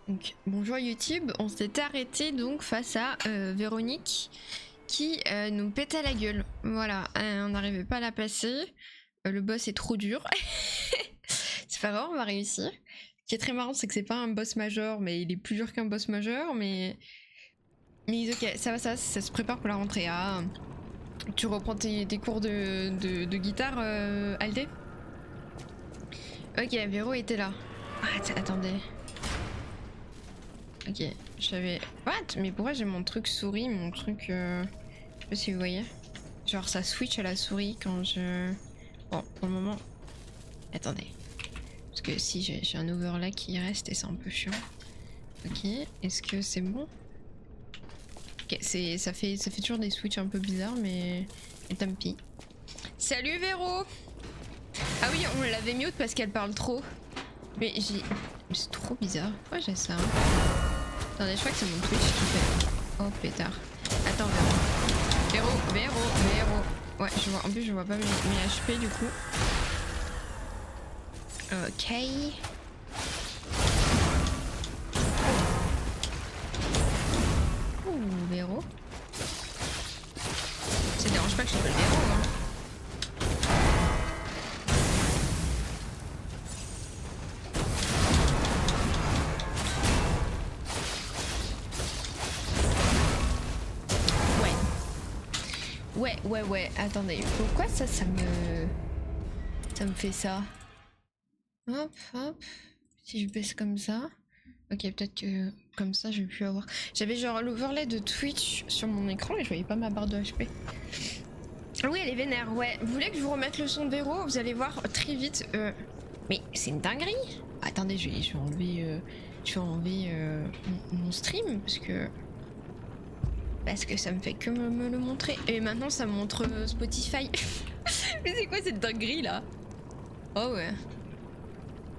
Donc, bonjour YouTube, on s'était arrêté donc face à Véronique qui nous pétait la gueule. Voilà, on n'arrivait pas à la passer. Le boss est trop dur. C'est pas grave, on va réussir. Ce qui est très marrant, c'est que c'est pas un boss majeur, mais il est plus dur qu'un boss majeur. Mais ok, ça se prépare pour la rentrée. Ah, tu reprends tes cours de guitare, Aldé? Ok, Véro était là. Ah, attendez. Ok, j'avais... What? Mais pourquoi j'ai mon truc souris, mon truc... Je sais pas si vous voyez. Genre ça switch à la souris quand je... Bon, pour le moment... Attendez. Parce que si j'ai un overlay qui reste et c'est un peu chiant. Ok, est-ce que c'est bon? Ok, ça fait toujours des switches un peu bizarres, mais tant pis. Salut Véro! Ah oui, on l'avait mute parce qu'elle parle trop. Mais j'ai... C'est trop bizarre. Pourquoi j'ai ça? Attendez, je crois que c'est mon Twitch qui fait... Oh pétard. Attends, Véro. Ouais, je vois. En plus, je vois pas mes HP du coup. Ok. Ouh, Véro. Ça dérange pas que je t'appelle Véro, hein. Ouais, attendez, pourquoi ça me fait ça? Hop, si je baisse comme ça. Ok, peut-être que comme ça je vais plus avoir... J'avais genre l'overlay de Twitch sur mon écran et je voyais pas ma barre de HP. Oui, elle est vénère, ouais. Vous voulez que je vous remette le son de Véro? Vous allez voir très vite. Mais c'est une dinguerie. Attendez, je vais enlever mon stream parce que ça me fait que me le montrer. Et maintenant ça montre Spotify. Mais c'est quoi cette dinguerie là? Oh ouais.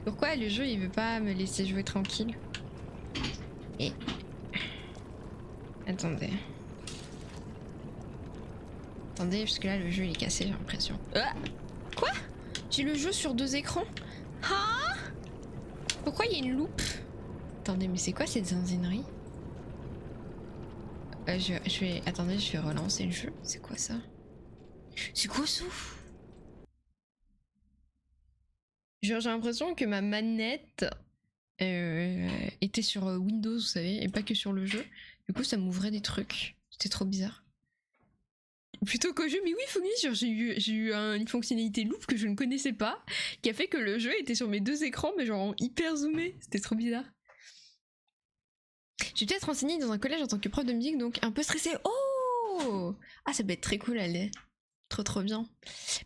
Pourquoi le jeu il veut pas me laisser jouer tranquille? Et... Attendez, parce que là le jeu il est cassé, j'ai l'impression. Quoi? J'ai le jeu sur 2 écrans? Ah? Pourquoi il y a une loupe? Attendez, mais c'est quoi cette zinzinerie? Attendez, je vais relancer le jeu. C'est quoi ça? C'est quoi ça? Genre j'ai l'impression que ma manette était sur Windows, vous savez, et pas que sur le jeu. Du coup ça m'ouvrait des trucs. C'était trop bizarre. Plutôt qu'au jeu, mais oui, Foggy, j'ai eu une fonctionnalité loupe que je ne connaissais pas, qui a fait que le jeu était sur mes 2 écrans, mais genre en hyper zoomé. C'était trop bizarre. J'ai dû être enseignée dans un collège en tant que prof de musique, donc un peu stressée. Oh! Ah, ça peut être très cool, allez. Trop bien.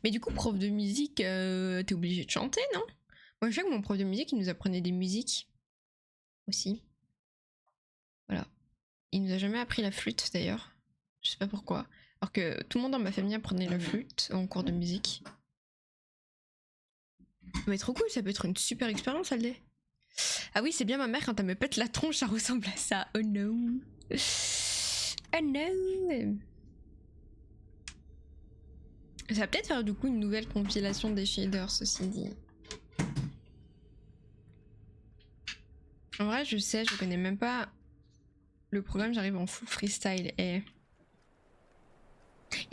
Mais du coup, prof de musique, t'es obligé de chanter, non? Moi, je sais que mon prof de musique, il nous apprenait des musiques. Aussi. Voilà. Il nous a jamais appris la flûte, d'ailleurs. Je sais pas pourquoi. Alors que tout le monde dans ma famille apprenait la flûte en cours de musique. Mais trop cool, ça peut être une super expérience, Aldé. Ah oui, c'est bien ma mère quand elle me pète la tronche, ça ressemble à ça. Oh no. Oh no. Ça va peut-être faire du coup une nouvelle compilation des shaders, ceci dit. En vrai, je sais, je connais même pas le programme, j'arrive en full freestyle. Et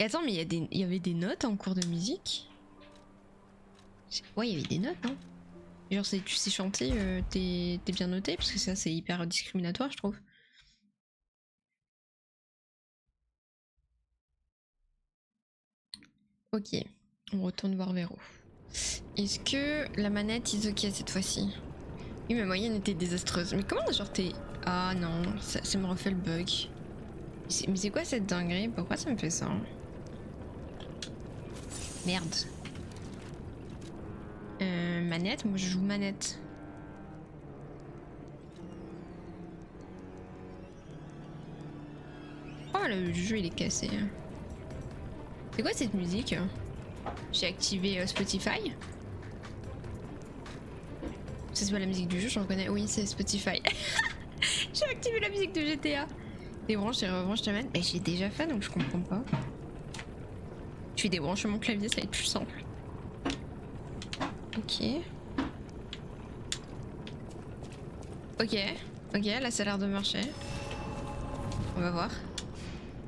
attends, mais il y avait des notes en cours de musique? Ouais, il y avait des notes, hein. Genre, tu sais chanter, t'es bien noté, parce que ça, c'est hyper discriminatoire, je trouve. Ok, on retourne voir Véro. Est-ce que la manette is ok cette fois-ci? Oui, ma moyenne était désastreuse. Mais comment genre t'es... Ah non, ça me refait le bug. Mais c'est quoi cette dinguerie? Pourquoi ça me fait ça? Merde. Manette? Moi je joue manette. Oh, le jeu il est cassé. C'est quoi cette musique? J'ai activé Spotify. C'est pas la musique du jeu, j'en connais. Oui, c'est Spotify. J'ai activé la musique de GTA. Débranche et rebranche ta manette. Mais j'ai déjà fait donc je comprends pas. Je vais débrancher mon clavier, ça va être plus simple. Ok. Ok. Ok, là ça a l'air de marcher. On va voir.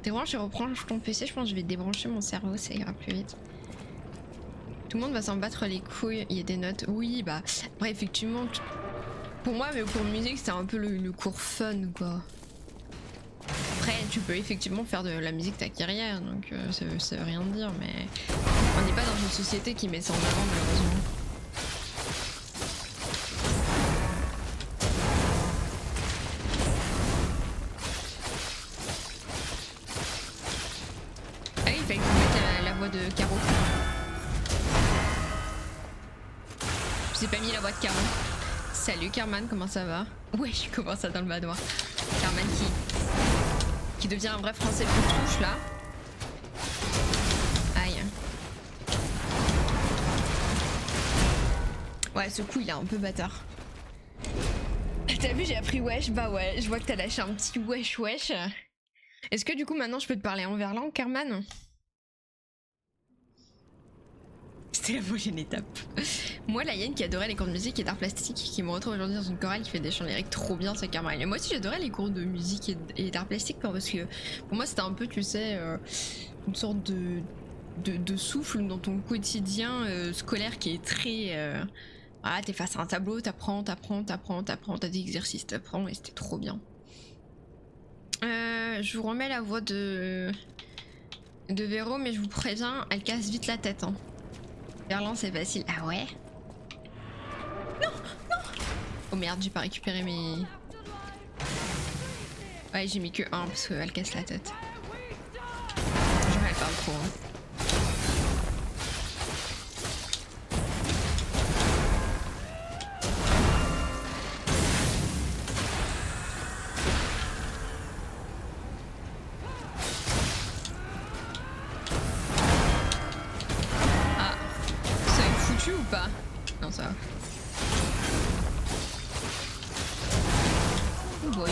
Débranche et rebranche ton PC, je pense que je vais débrancher mon cerveau, ça ira plus vite. Tout le monde va s'en battre les couilles, il y a des notes. Oui, bah, après effectivement, pour moi, mais pour musique, c'est un peu le cours fun, quoi. Après, tu peux effectivement faire de la musique ta carrière, donc ça veut rien dire, mais on n'est pas dans une société qui met ça en avant, malheureusement. Ah oui, il fallait que je mette la voix de Caro. J'ai pas mis la voix de Caro. Salut Carman, comment ça va? Ouais, je commence à dans le manoir. Carman qui devient un vrai français pour touche là. Aïe. Ouais, ce coup il est un peu bâtard. T'as vu, j'ai appris wesh? Bah ouais, je vois que t'as lâché un petit wesh wesh. Est-ce que du coup maintenant je peux te parler en verlan, Carman? C'était la prochaine étape. Moi, la hyène qui adorait les cours de musique et d'art plastique, qui me retrouve aujourd'hui dans une chorale qui fait des chants lyriques trop bien, c'est Carmine. Et moi aussi, j'adorais les cours de musique et d'art plastique parce que pour moi, c'était un peu, tu sais, une sorte de souffle dans ton quotidien scolaire qui est très. Voilà, t'es face à un tableau, t'apprends, t'as des exercices, t'apprends et c'était trop bien. Je vous remets la voix de Véro, mais je vous préviens, elle casse vite la tête. Hein. Verlan c'est facile. Ah ouais? Non, non. Oh merde, j'ai pas récupéré mes... Ouais, j'ai mis que 1 parce qu'elle casse la tête. Genre elle parle trop. Hein. Ah, ça est foutu ou pas? Non, ça va. Oh boy.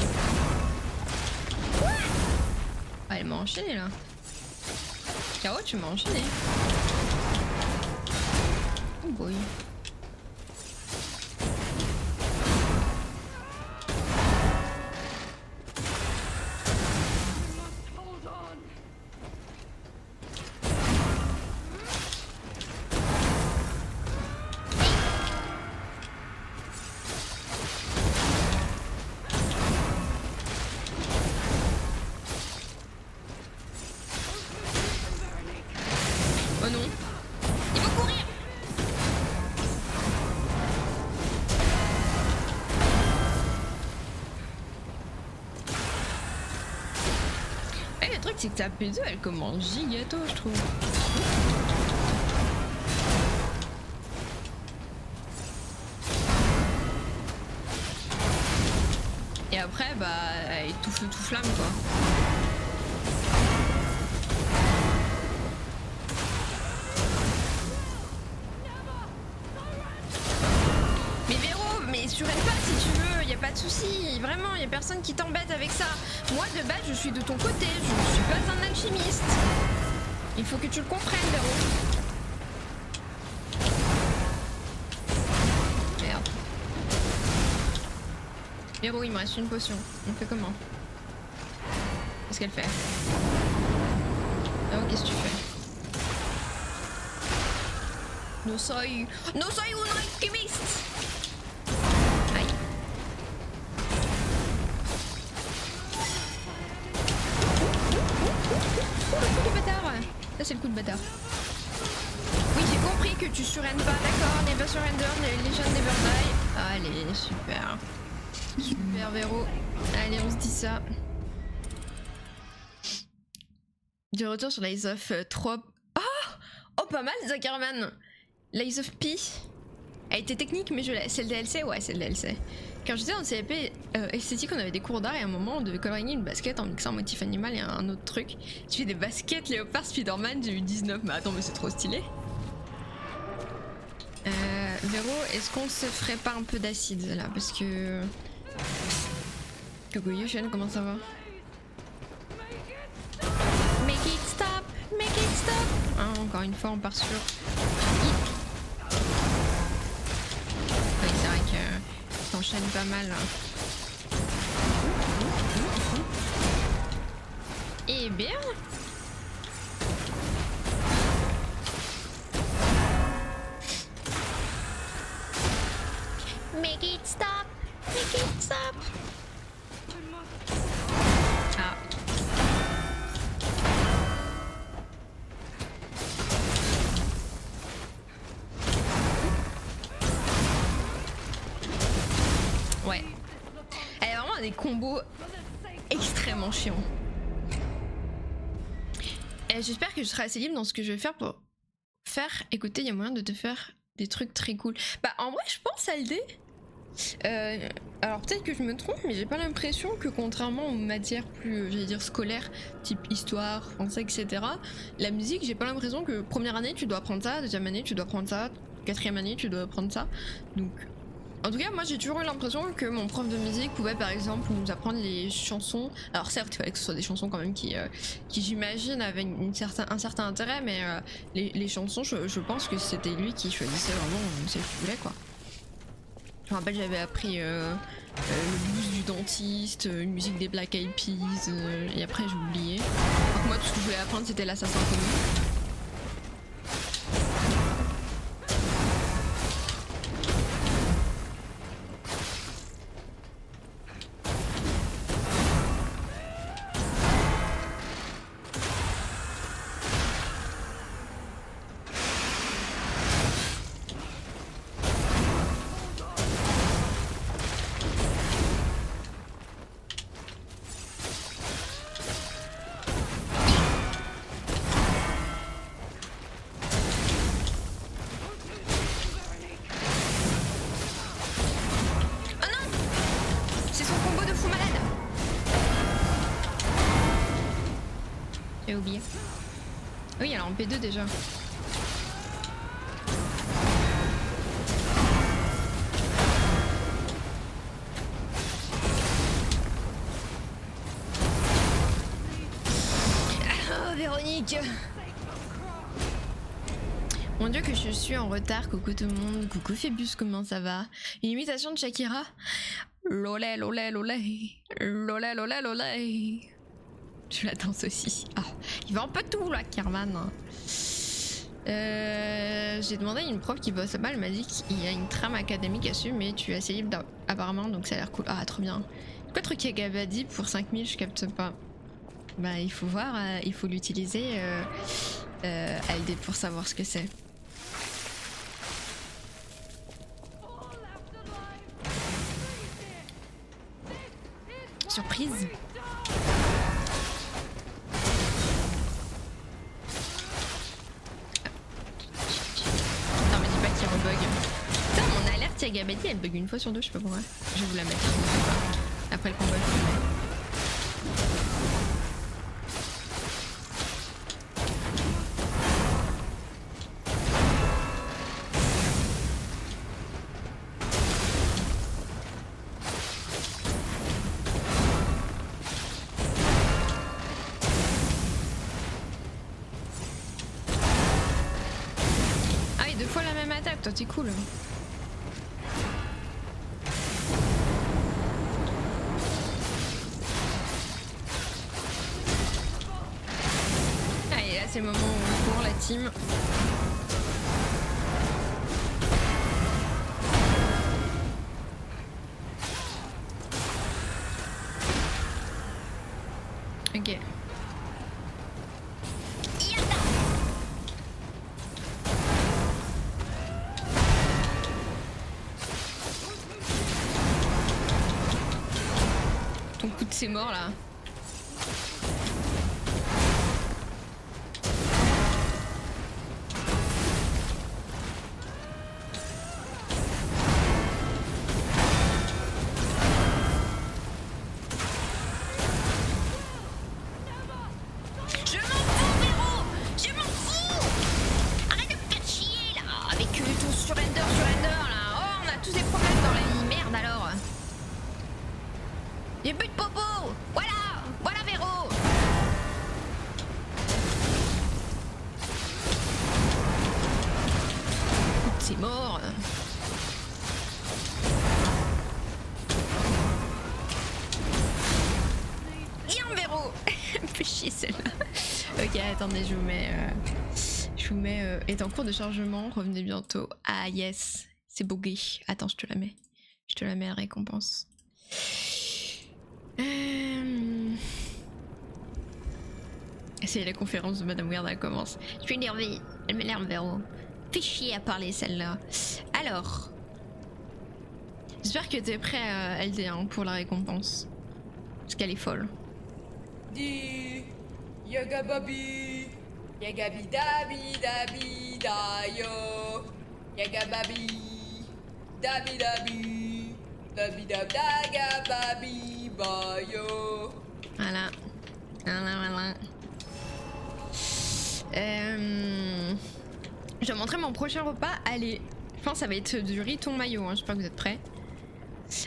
Ah, elle m'a enchaîné là. Caro, tu m'as enchaîné. Oh boy. C'est que ta P2 elle commence gigato je trouve. Et après bah elle est tout feu tout flamme quoi. Mais Véro, mais surelle pas si tu veux, y a pas de souci, vraiment, y a personne qui t'embête avec ça. Moi de base je suis de ton côté, je suis pas un alchimiste. Il faut que tu le comprennes Véro. Merde. Véro il me reste une potion, on fait comment? Qu'est-ce qu'elle fait? Oh qu'est-ce que tu fais? No soy un alchimiste. Aïe. Le coup de bâtard. Ça c'est le coup de bâtard. Oui j'ai compris que tu surrennes pas, d'accord. Never surrender, les jeunes never die. Allez, super. Super Véro. Allez on se dit ça. Du retour sur l'Eyes of 3. Oh pas mal Zakarman. L'Eyes of P. Elle était technique mais je l'ai. C'est le DLC? Ouais c'est le DLC. Quand j'étais en CAP esthétique on avait des cours d'art et à un moment on devait colorer une basket en mixant un motif animal et un autre truc. Tu fais des baskets léopard Spider-Man, j'ai eu 19. Mais attends mais c'est trop stylé. Véro, est-ce qu'on se ferait pas un peu d'acide là? Parce que... Coucou Yushen, comment ça va? Make it stop! Make it stop! Hein, encore une fois on part sur... Oui c'est vrai que t'enchaînes pas mal. Hein. bien. Make it stop. Make it stop. Ah. Ouais. Elle a vraiment des combos extrêmement chiants. Et j'espère que je serai assez libre dans ce que je vais faire pour faire. Écoutez, il y a moyen de te faire des trucs très cool. Bah en vrai je pense Aldé. Alors peut-être que je me trompe, mais j'ai pas l'impression que contrairement aux matières plus, j'allais dire scolaires, type histoire, français, etc. La musique, j'ai pas l'impression que première année tu dois apprendre ça, deuxième année tu dois apprendre ça, quatrième année tu dois apprendre ça. Donc en tout cas moi j'ai toujours eu l'impression que mon prof de musique pouvait par exemple nous apprendre les chansons. Alors certes il fallait que ce soit des chansons quand même qui j'imagine avaient un certain intérêt, mais les chansons je pense que c'était lui qui choisissait vraiment celles qu'il voulait quoi. Je me rappelle j'avais appris le blues du dentiste, une musique des Black Eyed Peas, et après j'ai oublié. Donc moi tout ce que je voulais apprendre c'était la symphonie. J'ai oublié. Oui, alors en P2 déjà. Oh, Véronique! Mon dieu que je suis en retard, coucou tout le monde, coucou Phébus, comment ça va? Une imitation de Shakira? Lolé, lolé, lolé, lolé, lolé, lolé. Je la danse aussi. Ah, il va un peu tout là, Kerman. J'ai demandé à une prof qui bosse là-bas, elle m'a dit qu'il y a une trame académique à suivre, mais tu es assez libre apparemment, donc ça a l'air cool. Ah, trop bien. Quoi truc à Gabadi pour 5000, je capte pas. Bah, il faut voir, il faut l'utiliser LD pour savoir ce que c'est. Surprise. Putain, mon alerte Yagabadi elle bug une fois sur deux, je sais pas pourquoi. Je vais vous la mettre. Après le combat, je vous la mets. Ah oui, deux fois la même attaque, toi t'es cool. C'est le moment où on court la team. Ok. Ton coup de c'est mort là. Fais chier celle-là. Ok, attendez, je vous mets est en cours de chargement, revenez bientôt. Ah yes, c'est bugué. Attends, je te la mets. Je te la mets à récompense. C'est la conférence de Madame Weird, elle commence. Je suis énervée, elle m'énerve Véro. Fais chier à parler celle-là. Alors, j'espère que t'es prêt LD hein, pour la récompense. Parce qu'elle est folle. Di Yaga babi Yaga bidabi dabi dayo Yaga babi Dabi dabi Dabi dab daga babi bayo. Voilà. Voilà. Je vais montrer mon prochain repas. Allez, je pense que ça va être du riz thon mayo, hein. J'espère que vous êtes prêts.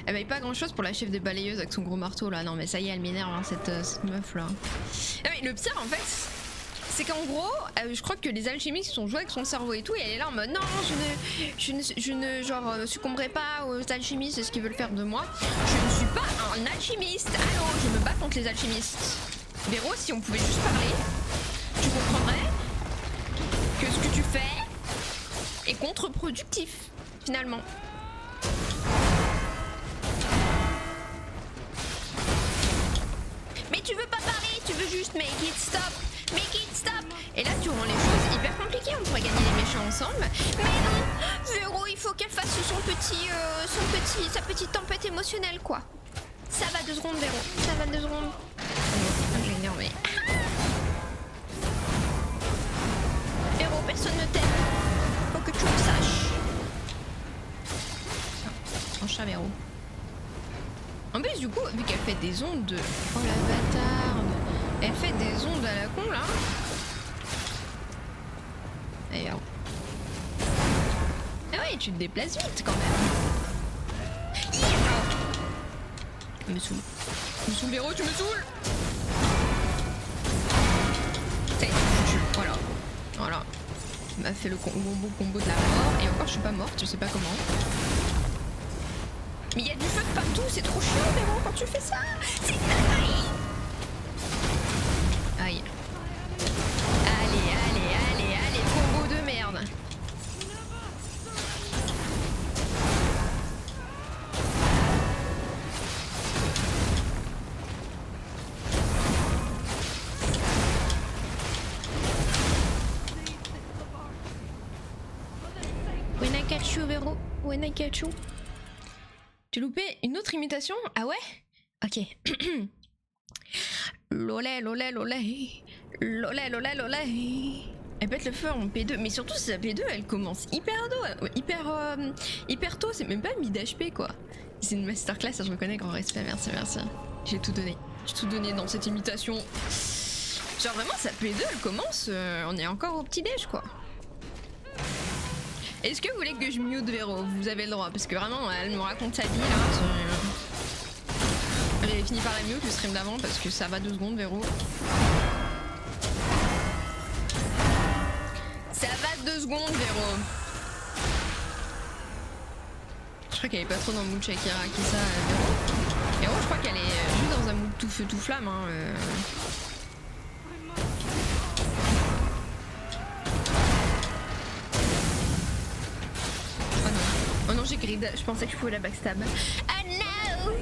Elle va pas grand chose pour la chef des balayeuses avec son gros marteau là. Non mais ça y est, elle m'énerve hein, cette meuf là. Ah, mais le pire en fait, c'est qu'en gros, je crois que les alchimistes sont joués avec son cerveau et tout, et elle est là en mode non, je ne genre succomberai pas aux alchimistes, c'est ce qu'ils veulent faire de moi. Je ne suis pas un alchimiste. Allô, je me bats contre les alchimistes. Véro, si on pouvait juste parler, tu comprendrais que ce que tu fais est contre-productif finalement. Mais tu veux pas parler, tu veux juste make it stop. Et là tu rends les choses hyper compliquées, on pourrait gagner les méchants ensemble. Mais non, Véro, il faut qu'elle fasse sa petite tempête émotionnelle quoi. Ça va 2 secondes Véro, ça va 2 secondes. Oh, j'ai énervé. Véro, personne ne t'aime. Faut que tu le saches. En chat Véro. En plus du coup, vu qu'elle fait des ondes de... Oh la bâtarde. Elle fait des ondes à la con là. D'ailleurs. Ah ouais, tu te déplaces vite quand même. Yeah. Tu me saoules. Tu me saoules Véro, tu me saoules. Ça y est, tu me voilà. Voilà. Tu m'as fait le combo de la mort. Et encore je suis pas morte, je sais pas comment. Mais il y a du feu de partout, c'est trop chiant Véro quand tu fais ça. C'est dingue. Aïe. Allez, combo de merde. When I catch you, Véro. When I catch you. J'ai loupé une autre imitation? Ah ouais? Ok. Lolé. Elle pète le feu en P2, mais surtout si la P2 elle commence hyper tôt, c'est même pas mid HP quoi. C'est une masterclass, je reconnais, grand respect, merci. J'ai tout donné dans cette imitation. Genre vraiment sa P2 elle commence, on est encore au petit déj quoi. Est-ce que vous voulez que je mute Véro? Vous avez le droit, parce que vraiment elle me raconte sa vie là. J'avais fini par la mute le stream d'avant parce que ça va 2 secondes Véro. Ça va 2 secondes Véro. Je crois qu'elle est pas trop dans le mood Shakira qui ça Véro. Véro je crois qu'elle est juste dans un mood tout feu tout flamme hein. Oh non j'ai grid, je pensais que je pouvais la backstab. Ah non.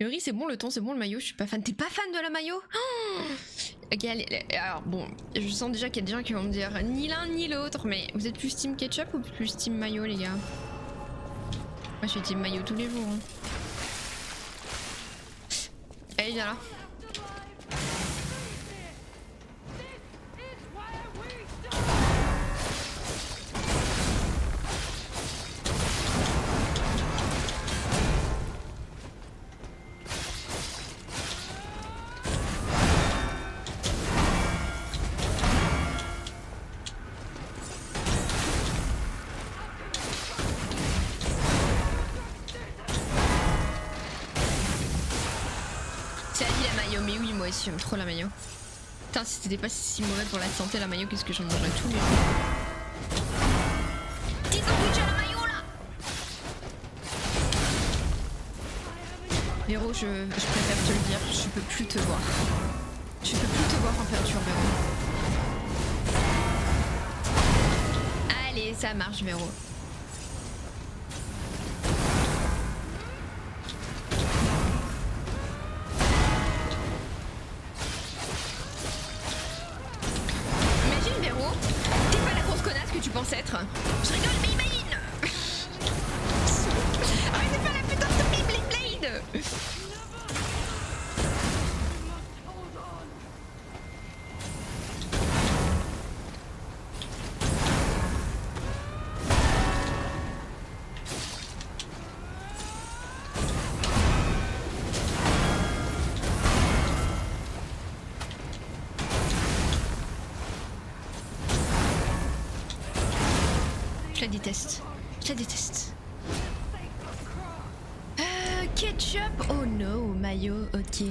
Le riz c'est bon, le thon c'est bon, le maillot je suis pas fan. T'es pas fan de la maillot? Oh ok allez, alors bon, je sens déjà qu'il y a des gens qui vont me dire ni l'un ni l'autre, mais vous êtes plus team ketchup ou plus team maillot les gars? Moi je suis team maillot tous les jours hein. Allez viens là. J'aime trop la maillot. Putain, si c'était pas si mauvais pour la santé la maillot, qu'est-ce que j'en mangerais tous les jours. 10 sandwichs à la maillot là. Véro, je préfère te le dire, je peux plus te voir. Je peux plus te voir en peinture, Véro. Allez, ça marche, Véro. Imagine, Véro, t'es pas la grosse connasse que tu penses être. Je rigole, mais imagine. Ah mais c'est pas la putain de Blade Blade. Je la déteste. Je la déteste. Ketchup. Oh no, mayo, ok.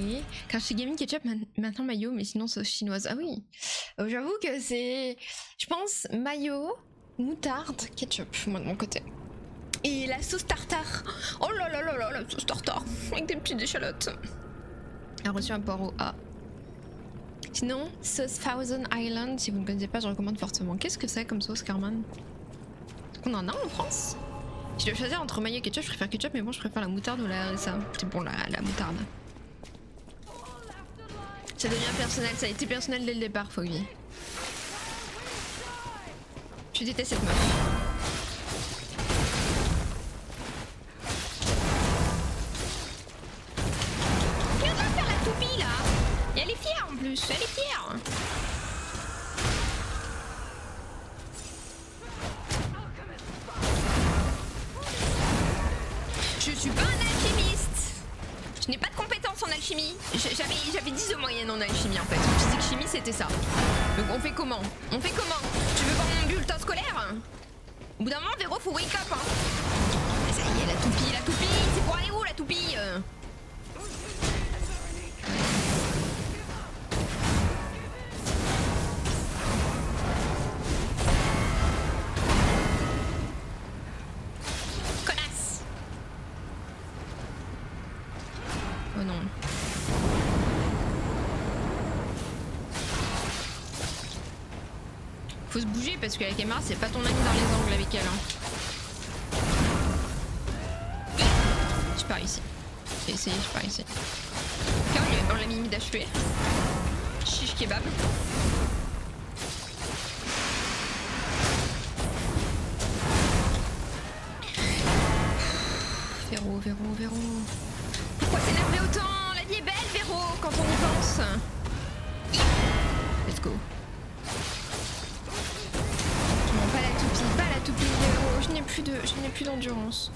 Quand je suis gaming ketchup, maintenant mayo, mais sinon sauce chinoise. Ah oui. J'avoue que c'est... Je pense mayo, moutarde, ketchup, moi de mon côté. Et la sauce tartare. Oh là là là là, la sauce tartare. Avec des petites échalotes. A reçu un poireau A. Sinon, sauce Thousand Island, si vous ne connaissez pas, je recommande fortement. Qu'est-ce que c'est comme sauce, Carman? Qu'on en a en France? Si je dois choisir entre mayo et ketchup, je préfère ketchup, mais bon, je préfère la moutarde ou la RSA. C'est bon, la moutarde. Ça devient personnel, ça a été personnel dès le départ, Foggy. Je déteste cette meuf. Regarde-la faire la toupie là. Et elle est fière en plus, elle est fière. Je suis pas un alchimiste. Je n'ai pas de compétences en alchimie. J'avais 10 de moyenne en alchimie en fait. Physique chimie c'était ça. Donc on fait comment? On fait comment? Tu veux voir mon bulletin scolaire? Au bout d'un moment, Véro, faut wake up hein. Mais ça y est, la toupie, c'est pour aller où la toupie? Connasse. Oh non. Faut se bouger parce que la caméra c'est pas ton ami dans les angles avec elle. Hein. Je pars ici. J'ai essayé, je pars ici. Car on l'a mis d'achever. Chiche kebab. Véro. Pourquoi s'énerver autant? La vie est belle, Véro, quand on y pense. Let's go. Non, pas la toupie, Véro. Je n'ai plus d'endurance.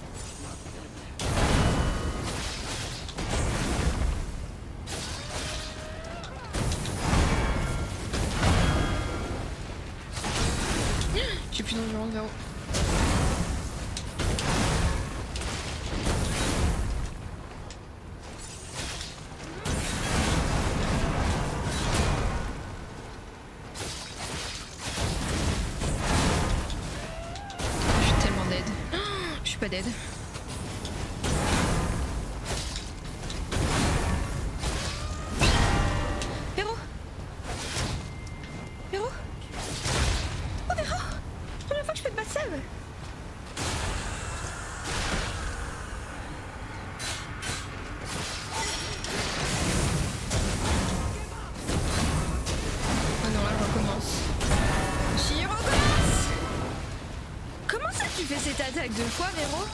J'ai plus d'endurance, Véro. Pas d'aide. Véro. Oh Véro. Première fois que je fais de basse sève. Oh non, elle recommence. J'y recommence. Comment ça tu fais cette attaque deux fois, Véro?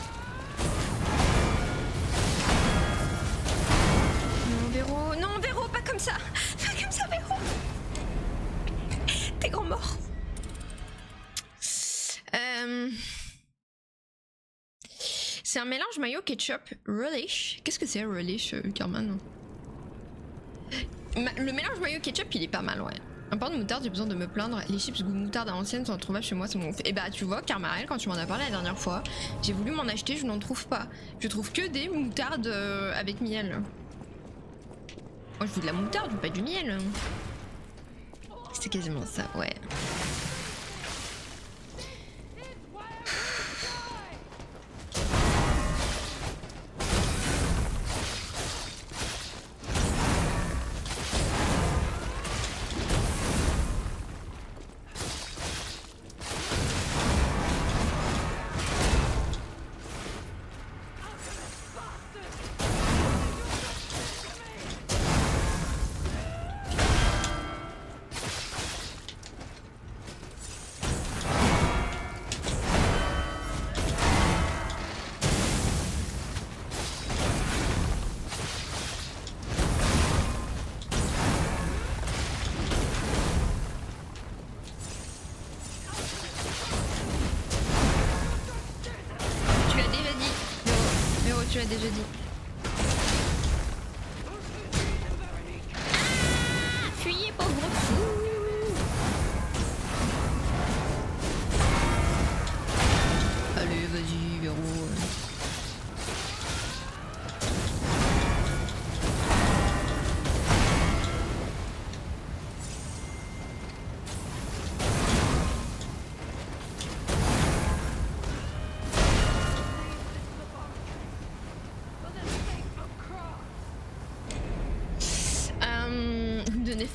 Non, Véro, pas comme ça. Pas comme ça, Véro. T'es grand mort. C'est un mélange mayo ketchup relish. Qu'est-ce que c'est relish, Carman? Le mélange mayo ketchup, il est pas mal, ouais. Un pain de moutarde, j'ai besoin de me plaindre. Les chips goût moutarde à l'ancienne sont introuvables chez moi, c'est mon... Et bah tu vois, Carmarel, quand tu m'en as parlé la dernière fois, j'ai voulu m'en acheter, je n'en trouve pas. Je trouve que des moutardes avec miel. Moi je veux de la moutarde, je veux pas du miel. C'est quasiment ça, ouais. tu l'as déjà dit. Ah, fuyez, pauvre fou. Allez, vas-y, Véro.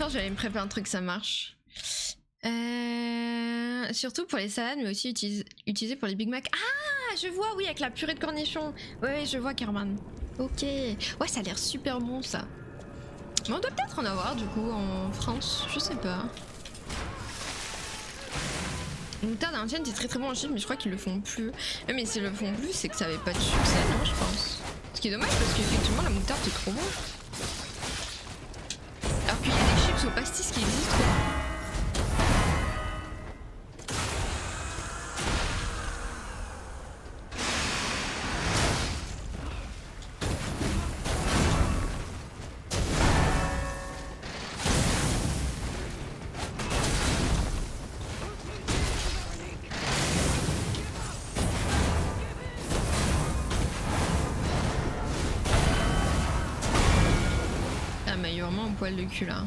J'allais me préparer un truc, ça marche. Surtout pour les salades, mais aussi utilisé pour les Big Mac. Ah, je vois, oui, avec la purée de cornichons. Ouais, je vois, Carman. Ok. Ouais, ça a l'air super bon, ça. Mais on doit peut-être en avoir, du coup, en France. Je sais pas. Le moutarde indienne, c'est très très bon en Chine, mais je crois qu'ils le font plus. Mais s'ils le font plus, c'est que ça avait pas de succès, non, je pense. Ce qui est dommage, parce qu'effectivement, la moutarde, c'est trop bon. Alors qu'il y a des chips au pastis qui existent, quoi. Ah, mais il y a vraiment un poil de cul là.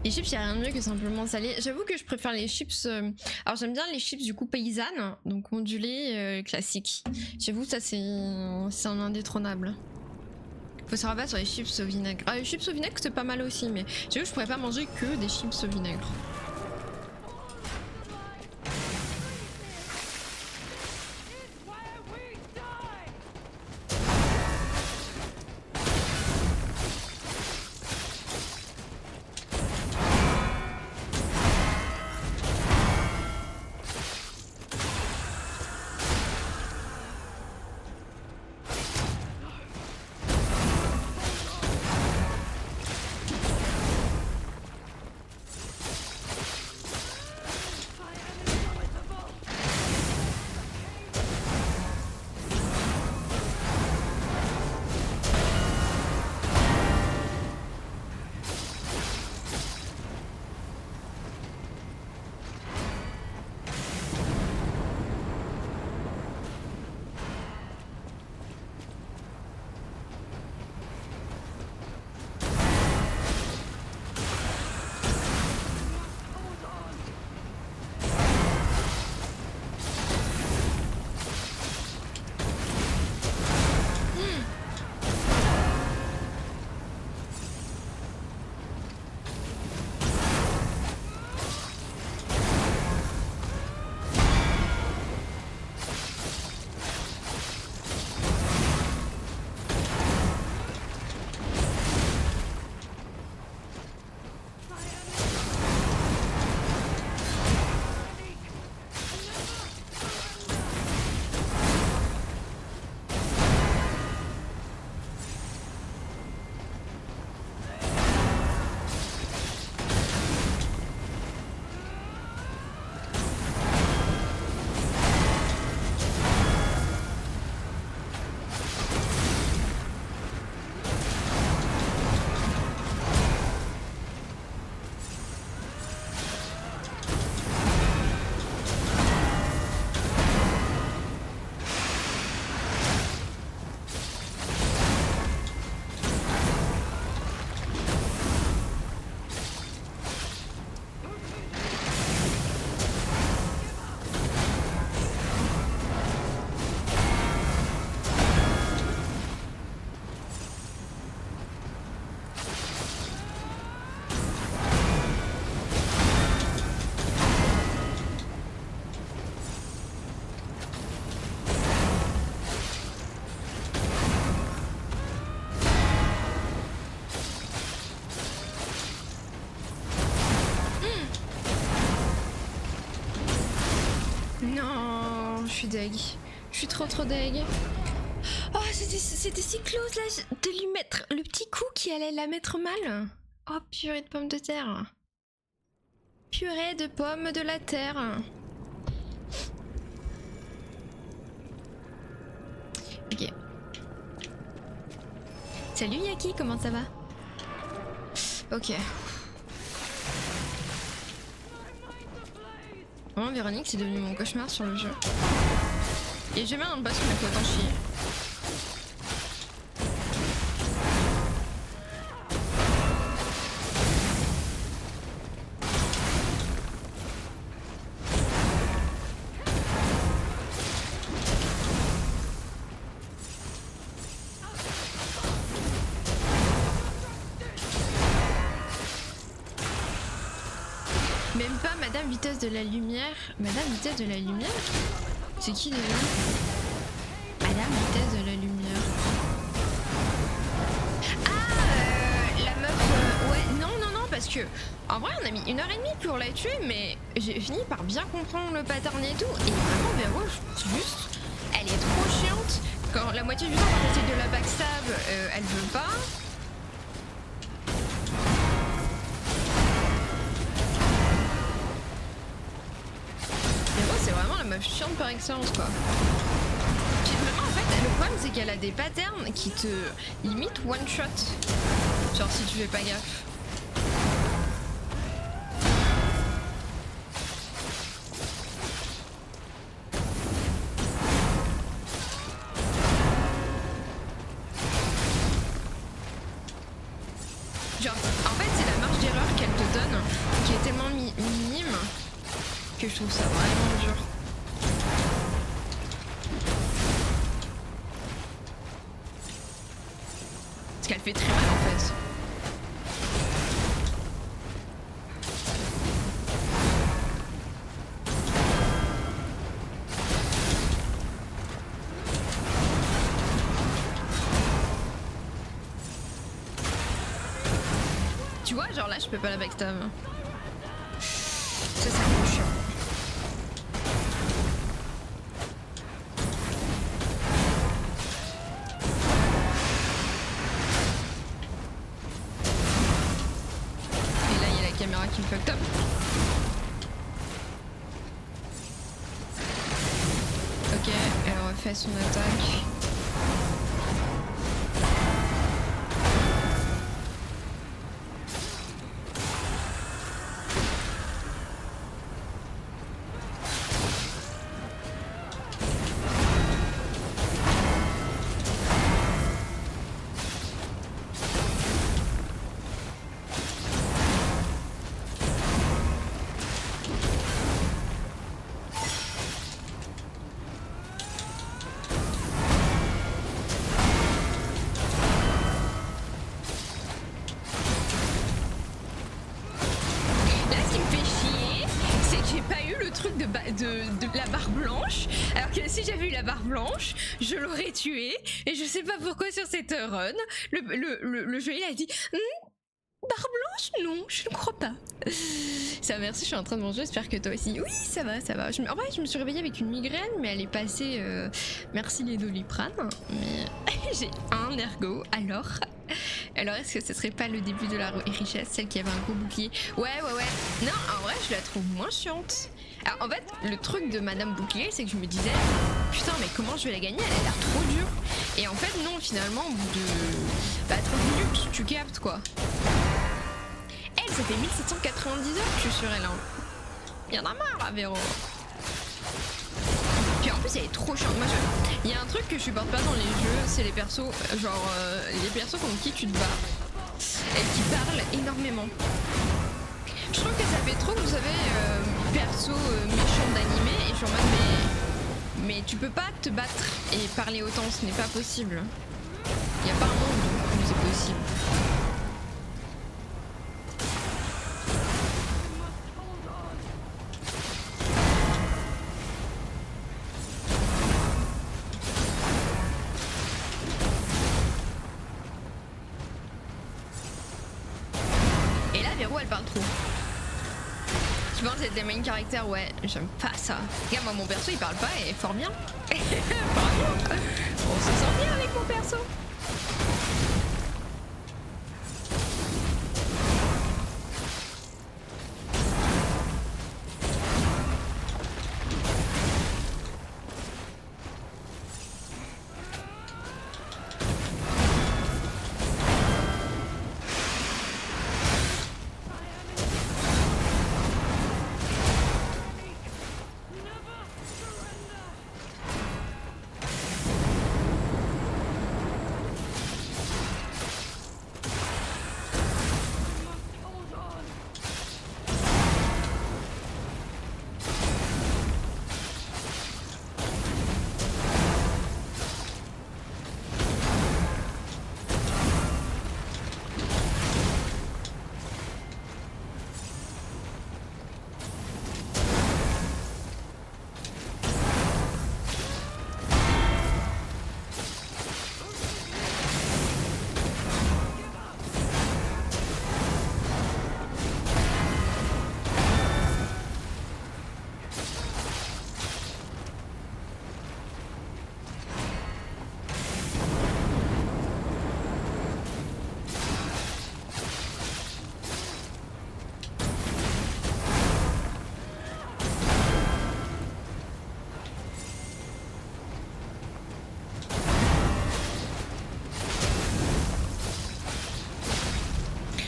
Les chips, y'a rien de mieux que simplement salé. J'avoue que je préfère les chips. Alors j'aime bien les chips du coup paysannes, donc ondulées classiques. J'avoue, ça c'est un indétrônable. Faut se rabattre sur les chips au vinaigre. Ah, les chips au vinaigre c'est pas mal aussi, mais j'avoue, je pourrais pas manger que des chips au vinaigre. Non, je suis deg. Je suis trop deg. Oh, c'était si close là de lui mettre le petit coup qui allait la mettre mal. Oh, purée de pommes de terre. Purée de pommes de la terre. Ok. Salut Yaki, comment ça va? Ok. Vraiment, Véronique, c'est devenu mon cauchemar sur le jeu. Et jamais un boss qui m'a fait autant chier. Même pas Madame Vitesse de la Lumière. Madame Vitesse de la Lumière? C'est qui déjà? Madame Vitesse de la Lumière. Ah, la meuf... ouais, non, parce que... En vrai, on a mis 1h30 pour la tuer, mais j'ai fini par bien comprendre le pattern et tout. Et vraiment, Véro, juste... Elle est trop chiante. Quand la moitié du temps, quand j'essaie de la backstab, elle veut pas. C'est vraiment la meuf chiante par excellence quoi. Puis vraiment en fait le problème c'est qu'elle a des patterns qui te limite one shot. Genre si tu fais pas gaffe. Genre en fait c'est la marge d'erreur qu'elle te donne qui est tellement minime que je trouve ça vraiment dur. Parce qu'elle fait très mal en fait. Tu vois, genre là je peux pas la backstab. Ça c'est un peu chiant. Caméra qui me fucked up. Ok, elle refait son attaque. De la barre blanche, alors que si j'avais eu la barre blanche, je l'aurais tué. Et je sais pas pourquoi sur cette run, le jeu il a dit barre blanche, non, je ne crois pas. Ça, merci, je suis en train de manger, j'espère que toi aussi. Oui, ça va, ça va. En vrai, je me suis réveillée avec une migraine, mais elle est passée. Merci les Doliprane, mais j'ai un ergot. Alors, est-ce que ce serait pas le début de la richesse, celle qui avait un gros bouclier? Ouais. Non, en vrai, je la trouve moins chiante. Alors, en fait, le truc de Madame Bouclier, c'est que je me disais, putain, mais comment je vais la gagner? Elle a l'air trop dure. Et en fait, non, finalement, au bout de 30 minutes, tu captes quoi. Elle, ça fait 1790 heures que je suis sur elle. Il y en a marre là, Véro. Puis en plus, elle est trop chiante. Moi, il y a un truc que je supporte pas dans les jeux, c'est les persos, genre les persos contre qui tu te bats et qui parlent énormément. Je trouve que ça fait trop, vous savez, perso méchant d'animé, et je suis en mode mais tu peux pas te battre et parler autant, ce n'est pas possible. Il n'y a pas un monde où c'est possible. Et là, Véro, elle parle trop. Tu penses être des main caractères? Ouais, j'aime pas ça. Regarde, moi mon perso il parle pas et fort bien. Fort bien. On se sent bien avec mon perso.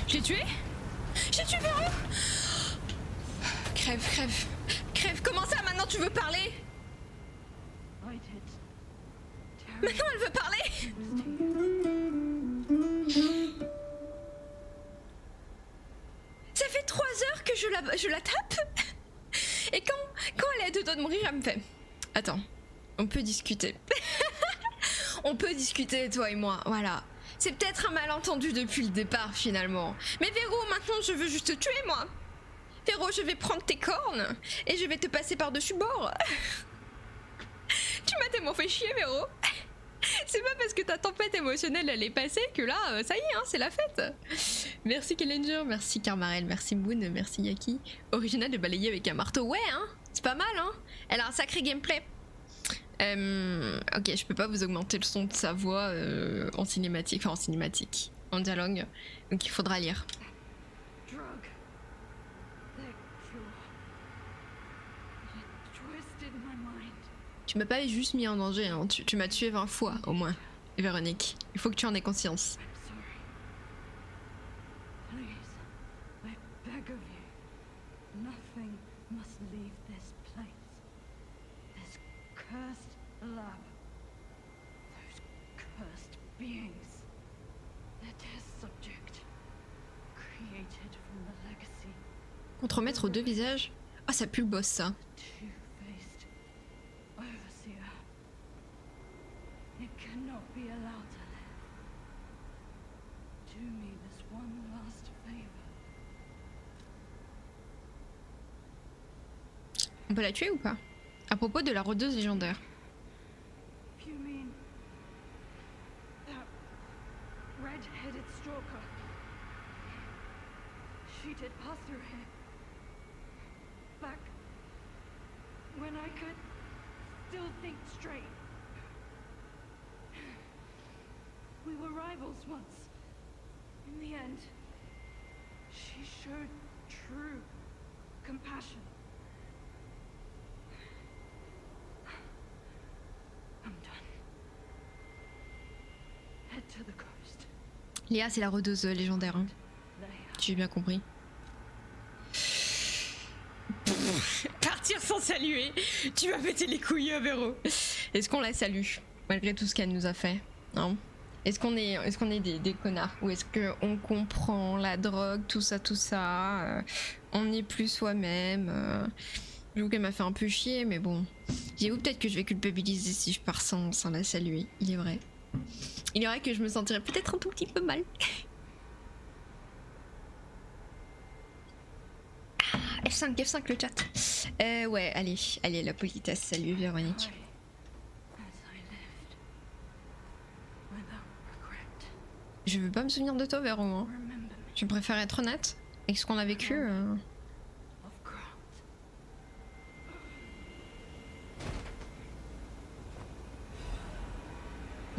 Je l'ai tué? J'ai tué Véro? Crève, crève. Crève, comment ça maintenant tu veux parler? Maintenant elle veut parler? Ça fait 3 heures que je la tape? Et quand elle est à deux doigts de mourir, elle me fait... Attends, on peut discuter. On peut discuter, toi et moi, voilà. C'est peut-être un malentendu depuis le départ, finalement. Mais Véro, maintenant, je veux juste te tuer, moi. Véro, je vais prendre tes cornes et je vais te passer par-dessus bord. Tu m'as tellement fait chier, Véro. C'est pas parce que ta tempête émotionnelle, elle est passée que là, ça y est, hein, c'est la fête. Merci Kellenger, merci Karmarel, merci Moon, merci Yaki. Original de balayer avec un marteau, ouais, hein. C'est pas mal, hein. Elle a un sacré gameplay. Ok, je peux pas vous augmenter le son de sa voix en cinématique, enfin en cinématique, en dialogue, donc il faudra lire. Tu m'as pas juste mis en danger, hein. Tu m'as tué 20 fois au moins, Véronique. Il faut que tu en aies conscience. Contremaître aux 2 visages. Ah, ça pue le boss, ça. On peut la tuer ou pas? À propos de la rôdeuse légendaire. She did pass through here. Back when I could still think straight. We were rivals once. In the end, she showed true compassion. I'm done. Head to the coast. Léa, c'est la rôdeuse légendaire, hein. J'ai bien compris. Partir sans saluer. Tu m'as pété les couilles, Véro. Est-ce qu'on la salue malgré tout ce qu'elle nous a fait? Non. Est-ce qu'on est des connards? Ou est-ce qu'on comprend la drogue, tout ça, on n'est plus soi-même. J'avoue qu'elle m'a fait un peu chier, mais bon. J'avoue peut-être que je vais culpabiliser si je pars sans la saluer. Il est vrai. Il est vrai que je me sentirais peut-être un tout petit peu mal. F5, F5 le chat. Ouais, allez, la politesse, salut Véronique. Je veux pas me souvenir de toi, Véro. Hein. Je préfère être honnête avec ce qu'on a vécu.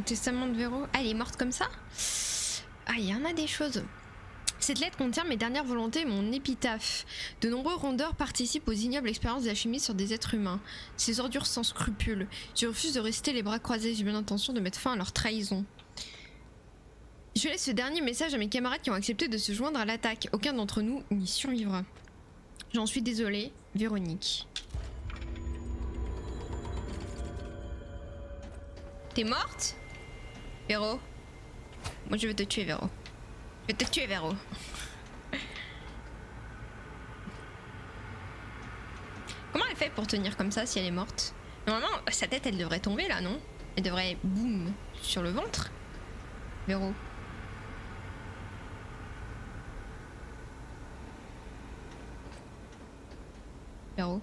Testament de Véro. Ah, elle est morte comme ça? Ah, il y en a des choses. Cette lettre contient mes dernières volontés et mon épitaphe. De nombreux rondeurs participent aux ignobles expériences d'alchimie sur des êtres humains. Ces ordures sans scrupules. Je refuse de rester les bras croisés. J'ai bien l'intention de mettre fin à leur trahison. Je laisse ce dernier message à mes camarades qui ont accepté de se joindre à l'attaque. Aucun d'entre nous n'y survivra. J'en suis désolée, Véronique. T'es morte? Véro? Moi je vais te tuer, Véro. Je vais te tuer, Véro. Comment elle fait pour tenir comme ça si elle est morte? Normalement, sa tête elle devrait tomber là, non? Elle devrait boum sur le ventre. Véro. Véro.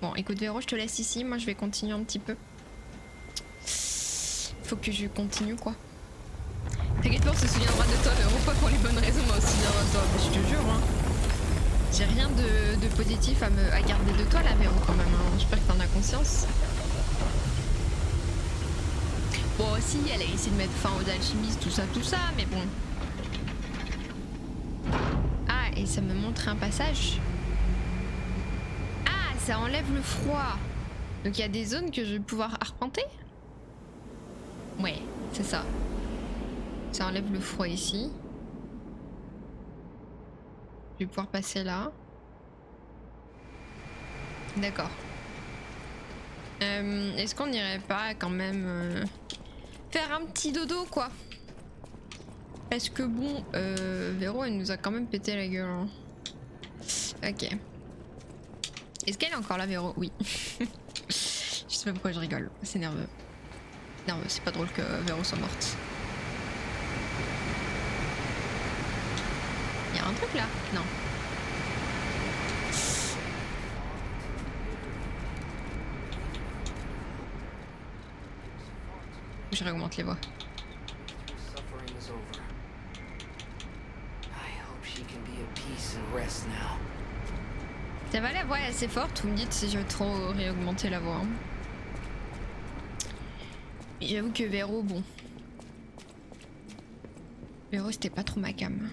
Bon, écoute, Véro, je te laisse ici. Moi, je vais continuer un petit peu. Faut que je continue, quoi. T'inquiète pas, on se souviendra de toi, Véro, pas pour les bonnes raisons, mais on se souviendra de toi. Mais je te jure, hein. J'ai rien de positif à garder de toi, là, Véro, quand même. Hein. J'espère que t'en as conscience. Bon, si, elle a essayé de mettre fin aux alchimistes, tout ça, mais bon. Ah, et ça me montre un passage. Ah, ça enlève le froid. Donc il y a des zones que je vais pouvoir arpenter? Ouais, c'est ça. Ça enlève le froid ici. Je vais pouvoir passer là. D'accord. Est-ce qu'on n'irait pas quand même faire un petit dodo, quoi? Parce que bon, Véro, elle nous a quand même pété la gueule. Hein. Ok. Est-ce qu'elle est encore là, Véro? Oui. Je sais pas pourquoi je rigole. C'est nerveux. Nerveux, c'est pas drôle que Véro soit morte. Y'a un truc là? Non. Je réaugmente les voix. Ça va, la voix est assez forte, vous me dites si je veux trop réaugmenter la voix. Hein. J'avoue que Véro, bon. Véro, c'était pas trop ma cam.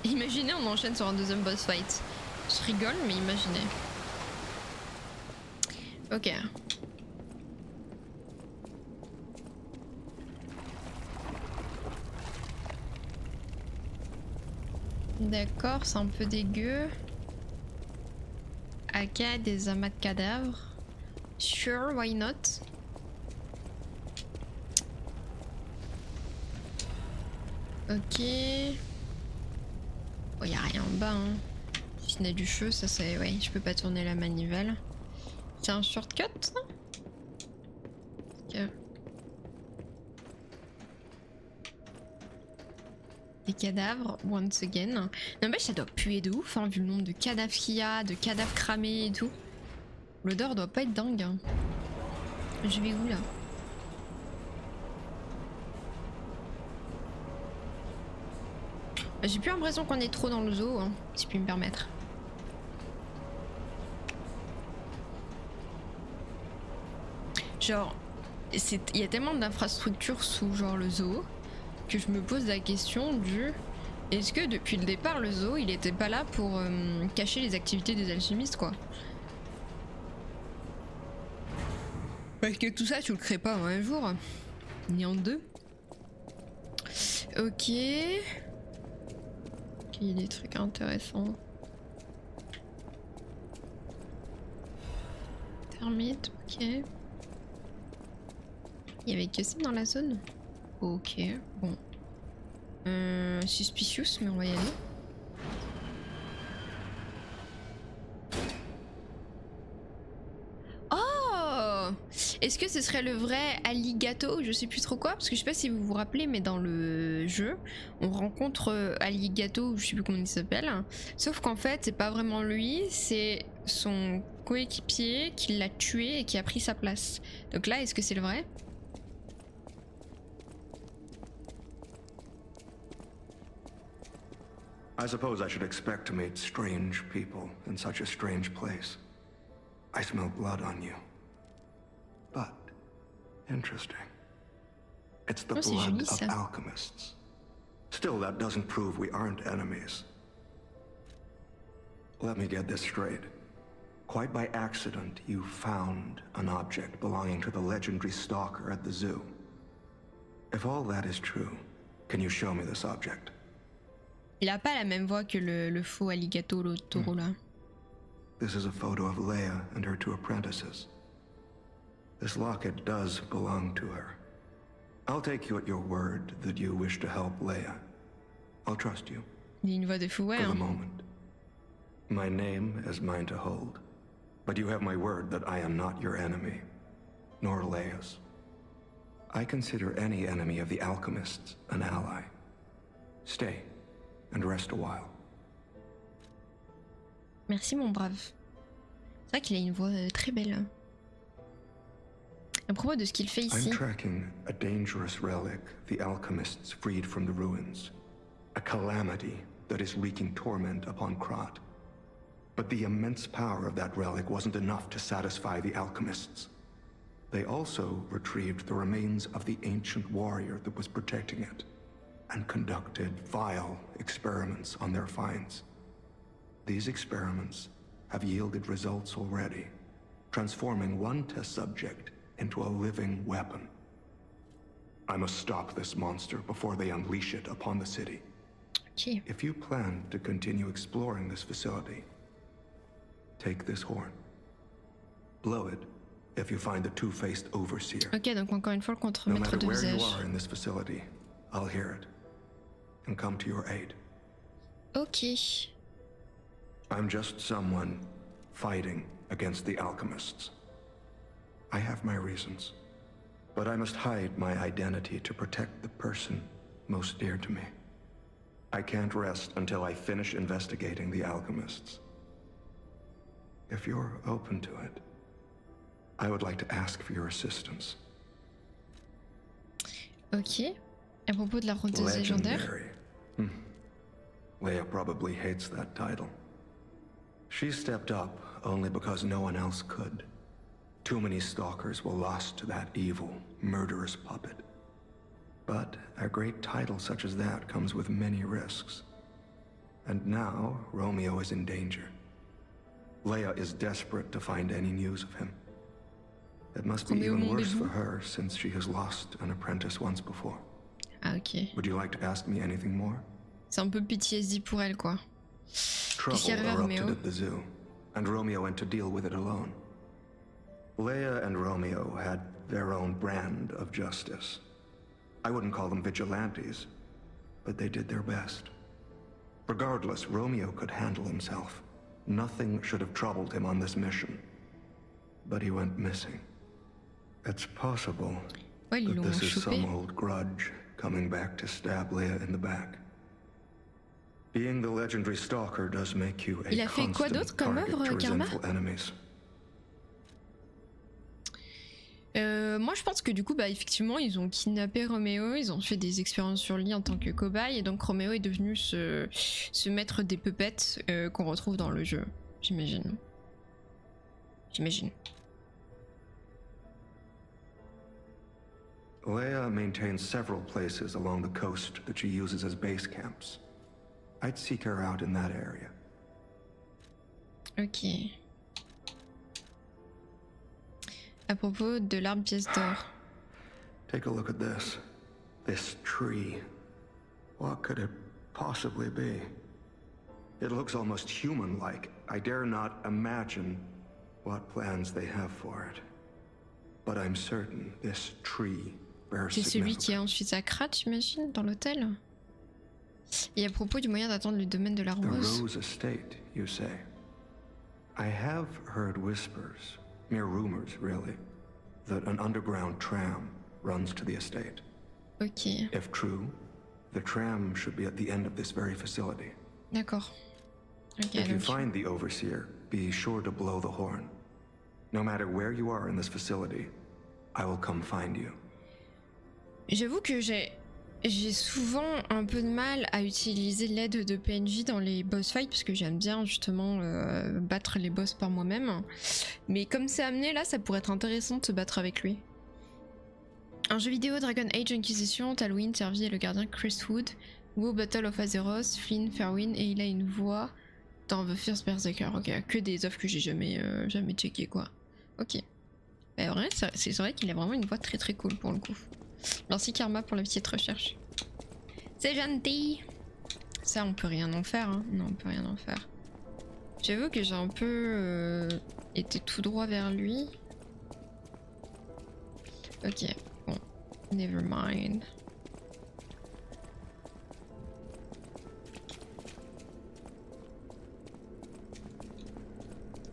Imaginez, on enchaîne sur un deuxième boss fight. Je rigole, mais imaginez. Ok. D'accord, c'est un peu dégueu. AK, des amas de cadavres. Sure, why not? Ok. Oh, y a rien en bas. Hein. Si ce n'est du feu, ça c'est. Ouais, je peux pas tourner la manivelle. C'est un shortcut ça? Ok. Des cadavres, once again. Non, mais ça doit puer de ouf, hein, vu le nombre de cadavres qu'il y a, de cadavres cramés et tout. L'odeur doit pas être dingue. Hein. Je vais où là? J'ai plus l'impression qu'on est trop dans le zoo, hein, si je puis me permettre. Genre, il y a tellement d'infrastructures sous genre le zoo que je me pose la question du est-ce que depuis le départ le zoo il était pas là pour cacher les activités des alchimistes quoi? Parce que tout ça tu le crées pas en un jour, ni en deux. Ok. Il y a des trucs intéressants. Termite, ok. Il y avait que ça dans la zone? Ok, bon. Suspicious, mais on va y aller. Oh! Est-ce que ce serait le vrai Alligato? Je sais plus trop quoi, parce que je sais pas si vous vous rappelez, mais dans le jeu, on rencontre Alligato, je sais plus comment il s'appelle. Sauf qu'en fait, c'est pas vraiment lui, c'est son coéquipier qui l'a tué et qui a pris sa place. Donc là, est-ce que c'est le vrai? I suppose I should expect to meet strange people in such a strange place. I smell blood on you. But, interesting. It's the Oh, c'est blood joli, of ça. alchemists. Still, that doesn't prove we aren't enemies. Let me get this straight. Quite by accident, you found an object belonging to the legendary stalker at the zoo. If all that is true, can you show me this object? Il a pas la même voix que le faux alligator le taureau là. This is a photo of Leia and her 2 apprentices. This locket does belong to her. I'll take you at your word that you wish to help Leia. I'll trust you. Il a une voix de fou, ouais. For the Hein. moment. My name is mine to hold, but you have my word that I am not your enemy, nor Leia's. I consider any enemy of the alchemists an ally. Stay, and rest a while. Merci mon brave. C'est vrai qu'il a une voix très belle. À propos de ce qu'il fait ici. I'm tracking a dangerous relic the alchemists freed from the ruins. A calamity that is wreaking torment upon Krat. But the immense power of that relic wasn't enough to satisfy the alchemists. They also retrieved the remains of the ancient warrior that was protecting it, and conducted vile experiments on their finds. These experiments have yielded results already, transforming one test subject into a living weapon. I must stop this monster before they unleash it upon the city. Ok. If you plan to continue exploring this facility, take this horn. Blow it if you find the two-faced overseer. Ok, donc encore une fois le No contremaître matter de where you visage. are in this facility, I'll hear it and come to your aid. Ok. I'm just someone fighting against the alchemists. I have my reasons, but I must hide my identity to protect the person most dear to me. I can't rest until I finish investigating the alchemists. If you're open to it, I would like to ask for your assistance. Ok. À propos de la rondeuse légendaire. Legendary. Leia probably hates that title. She stepped up only because no one else could. Too many stalkers were lost to that evil, murderous puppet. But a great title such as that comes with many risks. And now, Romeo is in danger. Leia is desperate to find any news of him. It must be Romeo, even mon worse bébé. for her since she has lost an apprentice once before. Ah ok. Would you like to ask me anything more? C'est un peu PTSD pour elle quoi. Trouble Qu'est-ce qui arrive à erupted Romeo? at the zoo, and Romeo went to deal with it alone. Leia and Romeo had their own brand of justice. I wouldn't call them vigilantes, but they did their best. Regardless, Romeo could handle himself. Nothing should have troubled him on this mission. But he went missing. It's possible Ouais, ils that l'ont this is chopé. some old grudge coming back to stab Leia in the back. Being the legendary stalker does make you a Il a fait quoi constant d'autre comme target œuvre, to Karma? resentful enemies. Moi je pense que du coup bah effectivement ils ont kidnappé Roméo, ils ont fait des expériences sur lui en tant que cobaye et donc Roméo est devenu ce maître des puppets qu'on retrouve dans le jeu, j'imagine. J'imagine. Leia maintains several places along the coast that she uses as base camps. I'd seek her out in that area. Ok. À propos de l'arbre pièce d'or. Take a look at this. This tree. What could it possibly be? It looks almost human-like. I dare not imagine what plans they have for it. But I'm certain this tree bears C'est celui qui est significance. ensuite à Krat, j'imagine, dans l'hôtel. Et à propos du moyen d'atteindre le domaine de la The rose. Rose Estate, you say? I have heard whispers, mere rumors really, that an underground tram runs to the estate. Ok, If true, the tram should be at the end of this very facility. d'accord. Ok, If you donc. find the overseer, be sure to blow the horn. No matter where you are in this facility, I will come find you. J'avoue que j'ai J'ai souvent un peu de mal à utiliser l'aide de PNJ dans les boss fights parce que j'aime bien justement battre les boss par moi-même. Mais comme c'est amené là, ça pourrait être intéressant de se battre avec lui. Un jeu vidéo Dragon Age Inquisition, Talwyn, Servi et le gardien Chris Wood, WoW Battle of Azeroth, Flynn, Fairwind et il a une voix dans The First Berserker. Ok, que des offres que j'ai jamais checké quoi. Ok. Bah, vrai, c'est vrai qu'il a vraiment une voix très très cool pour le coup. Merci Karma pour la petite recherche. C'est gentil. Ça on peut rien en faire hein. Non on peut rien en faire. J'avoue que j'ai un peu été tout droit vers lui. Ok, bon. Never mind.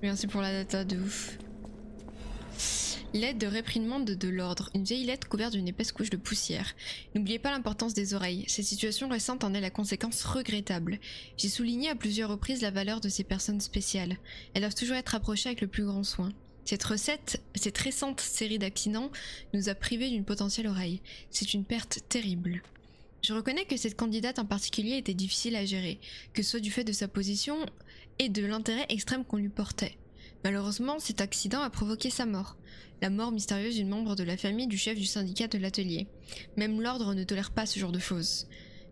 Merci pour la data de ouf. Lettre de réprimande de l'ordre. Une vieille lettre couverte d'une épaisse couche de poussière. N'oubliez pas l'importance des oreilles. Cette situation récente en est la conséquence regrettable. J'ai souligné à plusieurs reprises la valeur de ces personnes spéciales. Elles doivent toujours être approchées avec le plus grand soin. Cette récente série d'accidents nous a privés d'une potentielle oreille. C'est une perte terrible. Je reconnais que cette candidate en particulier était difficile à gérer, que ce soit du fait de sa position et de l'intérêt extrême qu'on lui portait. Malheureusement, cet accident a provoqué sa mort. La mort mystérieuse d'une membre de la famille du chef du syndicat de l'atelier. Même l'ordre ne tolère pas ce genre de choses.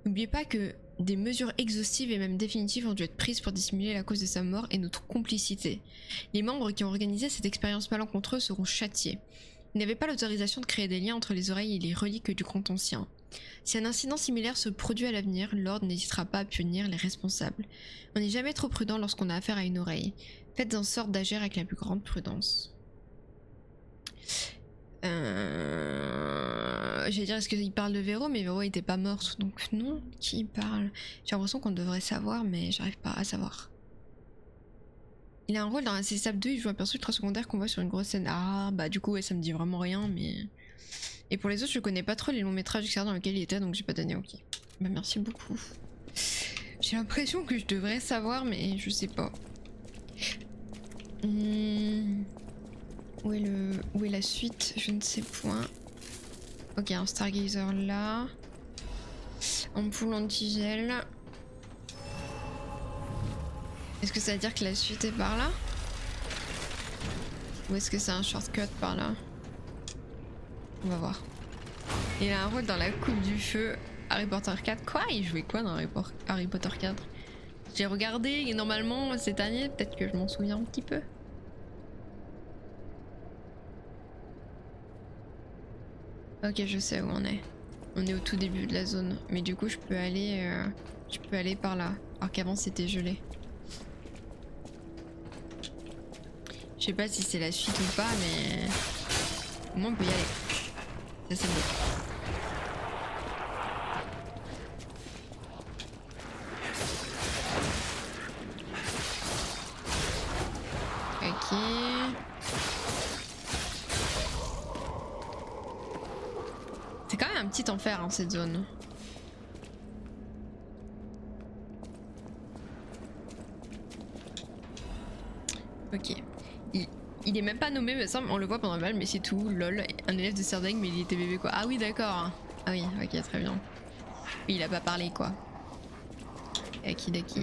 N'oubliez pas que des mesures exhaustives et même définitives ont dû être prises pour dissimuler la cause de sa mort et notre complicité. Les membres qui ont organisé cette expérience malencontreuse seront châtiés. Ils n'avaient pas l'autorisation de créer des liens entre les oreilles et les reliques du grand ancien. Si un incident similaire se produit à l'avenir, l'ordre n'hésitera pas à punir les responsables. On n'est jamais trop prudent lorsqu'on a affaire à une oreille. Faites en sorte d'agir avec la plus grande prudence. J'allais dire, est-ce qu'il parle de Véro, mais Véro était pas morte, donc non. Qui parle? J'ai l'impression qu'on devrait savoir, mais j'arrive pas à savoir. Il a un rôle dans Insaisissable 2, il joue un perso ultra secondaire qu'on voit sur une grosse scène. Ah, bah du coup, ouais, ça me dit vraiment rien, mais... Et pour les autres, je connais pas trop les longs métrages etc. dans lesquels il était, donc j'ai pas donné ok. Bah merci beaucoup. J'ai l'impression que je devrais savoir, mais je sais pas. Où est la suite? Je ne sais point. Ok, un Stargazer là. Ampoule antigel. Est-ce que ça veut dire que la suite est par là? Ou est-ce que c'est un shortcut par là? On va voir. Il a un rôle dans la Coupe du Feu. Harry Potter 4. Quoi? Il jouait quoi dans Harry Potter 4? J'ai regardé et normalement cette année, peut-être que je m'en souviens un petit peu. Ok, je sais où on est. On est au tout début de la zone. Mais du coup, je peux aller par là. Alors qu'avant, c'était gelé. Je sais pas si c'est la suite ou pas, mais... Au moins, on peut y aller. Ça, c'est beau. Ok. C'est quand même un petit enfer hein, cette zone. Ok. Il est même pas nommé, mais ça on le voit pendant le bal, mais c'est tout. Lol, un élève de Serdaigle, mais il était bébé quoi. Ah oui, d'accord. Ah oui, ok, très bien. Il a pas parlé quoi. Aki daki.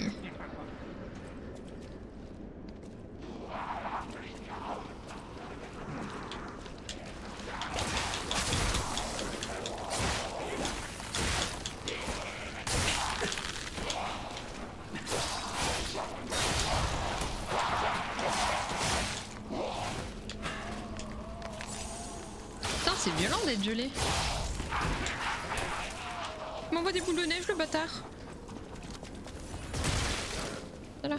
C'est violent d'être gelé. Il m'envoie des boules de neige le bâtard. Voilà.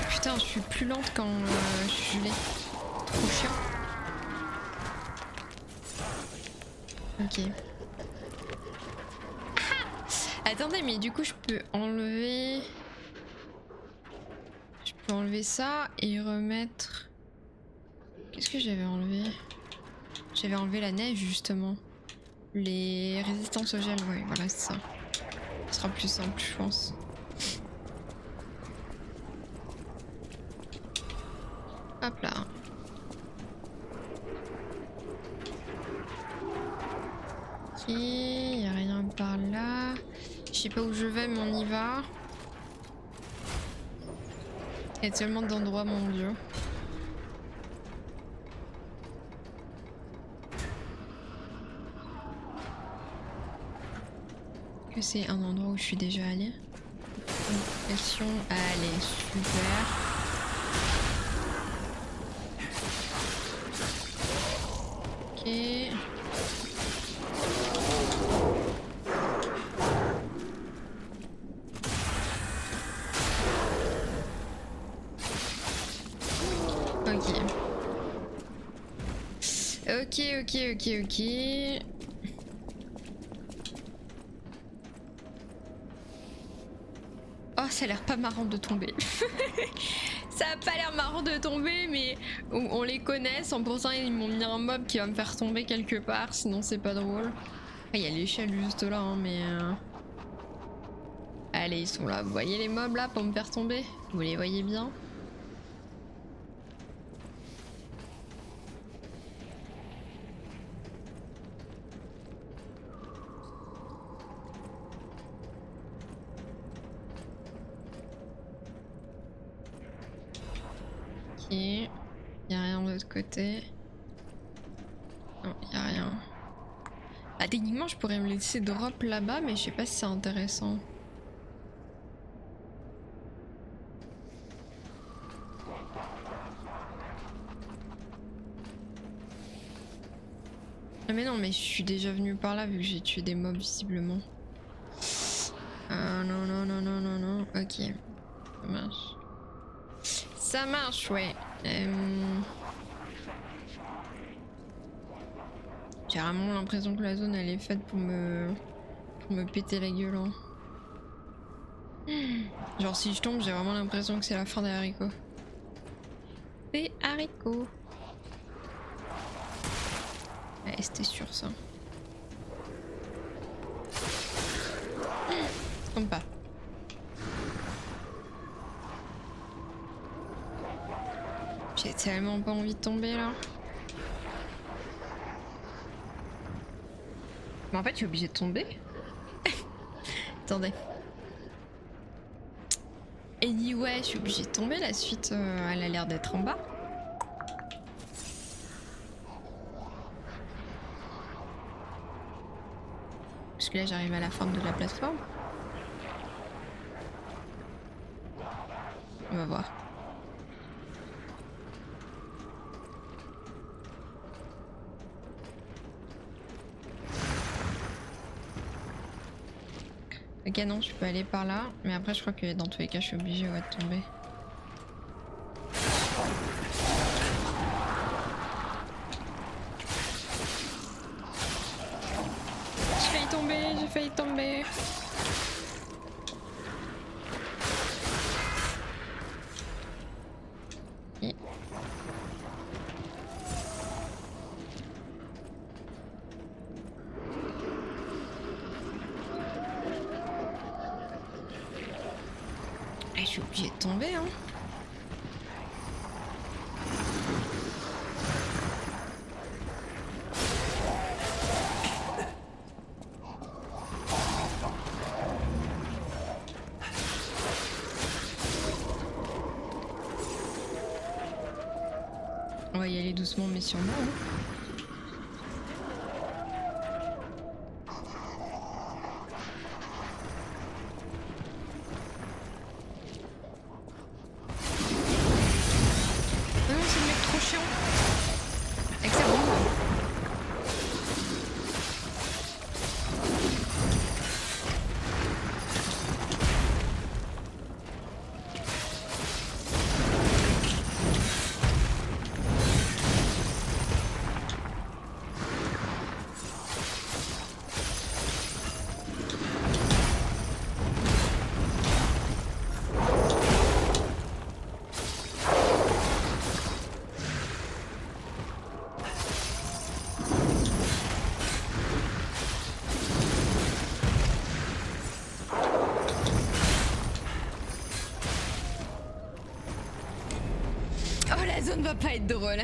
Putain, je suis plus lente quand je suis gelée. Trop chiant. Ok. Ah, attendez, mais du coup je peux enlever... Je peux enlever ça et remettre... Qu'est-ce que j'avais enlevé? J'avais enlevé la neige justement. Les résistances au gel, ouais, voilà, c'est ça. Ce sera plus simple, je pense. Hop là. Ok, y a rien par là. Je sais pas où je vais, mais on y va. Il y a tellement d'endroits, mon dieu. Que c'est un endroit où je suis déjà allée. Question, allez, super. Ok. Ok. Oh, ça a l'air pas marrant de tomber. Ça a pas l'air marrant de tomber, mais on les connaît. 100% ils m'ont mis un mob qui va me faire tomber quelque part, sinon c'est pas drôle. Il y a l'échelle juste là, hein, mais... Allez, ils sont là. Vous voyez les mobs là pour me faire tomber? Vous les voyez bien? Ok. Y a rien de l'autre côté. Non, y a rien. Ah, techniquement, je pourrais me laisser drop là-bas, mais je sais pas si c'est intéressant. Ah mais non, mais je suis déjà venue par là vu que j'ai tué des mobs visiblement. Ah non. Ok. Ça marche. Ça marche, ouais. J'ai vraiment l'impression que la zone elle est faite pour me péter la gueule. Hein. Genre si je tombe, j'ai vraiment l'impression que c'est la fin des haricots. Des haricots. Ouais, c'était sûr ça. Tombe pas. J'ai tellement pas envie de tomber là. Mais en fait, je suis obligée de tomber. Attendez. Anyway, je suis obligée de tomber. La suite, elle a l'air d'être en bas. Parce que là, j'arrive à la fin de la plateforme. On va voir. Ok, non, je peux aller par là. Mais après, je crois que dans tous les cas, je suis obligée de tomber. J'ai failli tomber. Et... je suis obligée de tomber, hein. On va y aller doucement mais sûrement. Hein. Ah non, c'est le mec trop chiant. Avec sa bombe. Oh, la zone va pas être drôle.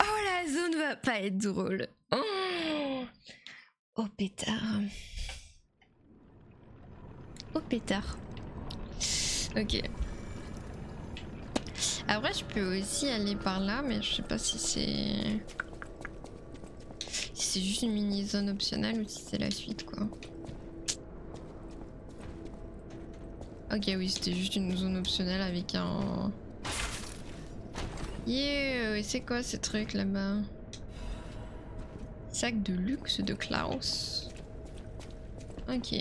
Oh, la zone va pas être drôle. Oh, Oh pétard. Oh pétard. Ok. Après je peux aussi aller par là mais je sais pas si c'est... Si c'est juste une mini zone optionnelle ou si c'est la suite quoi. Ok oui c'était juste une zone optionnelle avec un... Yeah, c'est quoi ce truc là-bas? Sac de luxe de Klaus. Ok.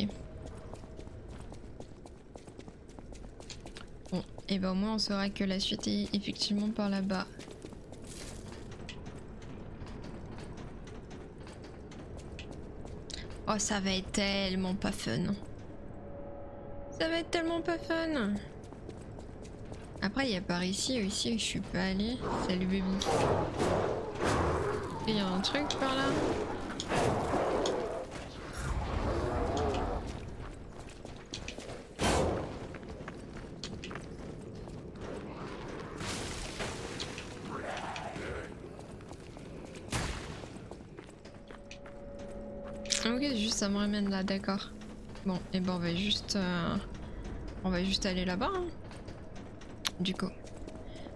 Bon, et ben au moins on saura que la suite est effectivement par là-bas. Oh ça va être tellement pas fun. Ça va être tellement pas fun. Après il y a par ici aussi où je suis pas allée. Salut bébé. Il y a un truc par là. Ok, juste ça me ramène là, d'accord. Bon, et ben on va juste aller là-bas. Hein. Du coup.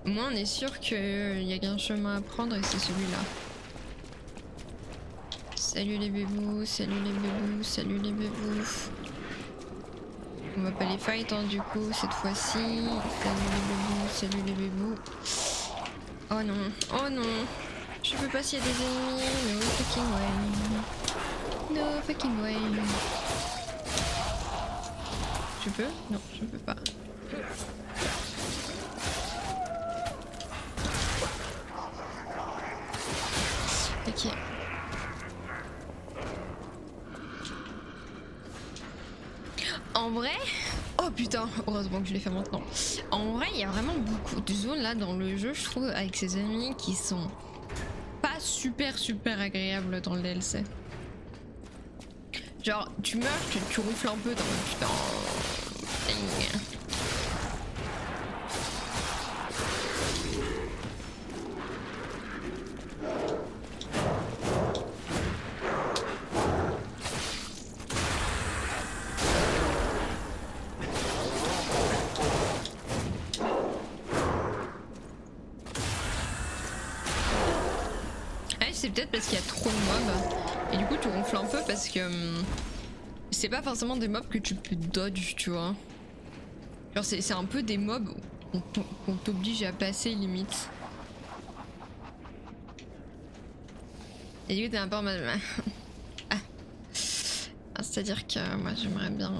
Au moins on est sûr qu'il y a qu'un chemin à prendre et c'est celui-là. Salut les bébous, salut les bébous, salut les bébous. On va pas les fight hein, du coup cette fois-ci. Salut les bébous. Oh non, oh non. Je peux pas s'il y a des ennemis. No fucking way. No fucking way. Je peux? Non, je peux pas. Ok. En vrai, oh putain, heureusement que je l'ai fait maintenant. En vrai, il y a vraiment beaucoup de zones là dans le jeu, je trouve, avec ces ennemis qui sont pas super agréables dans le DLC. Genre, tu meurs, tu ronfles un peu dans le putain. C'est peut-être parce qu'il y a trop de mobs et du coup tu ronfles un peu parce que c'est pas forcément des mobs que tu peux dodge, tu vois. Genre c'est un peu des mobs qu'on t'oblige à passer limite. Et du coup t'es un peu en mode... ah. C'est-à-dire que moi j'aimerais bien...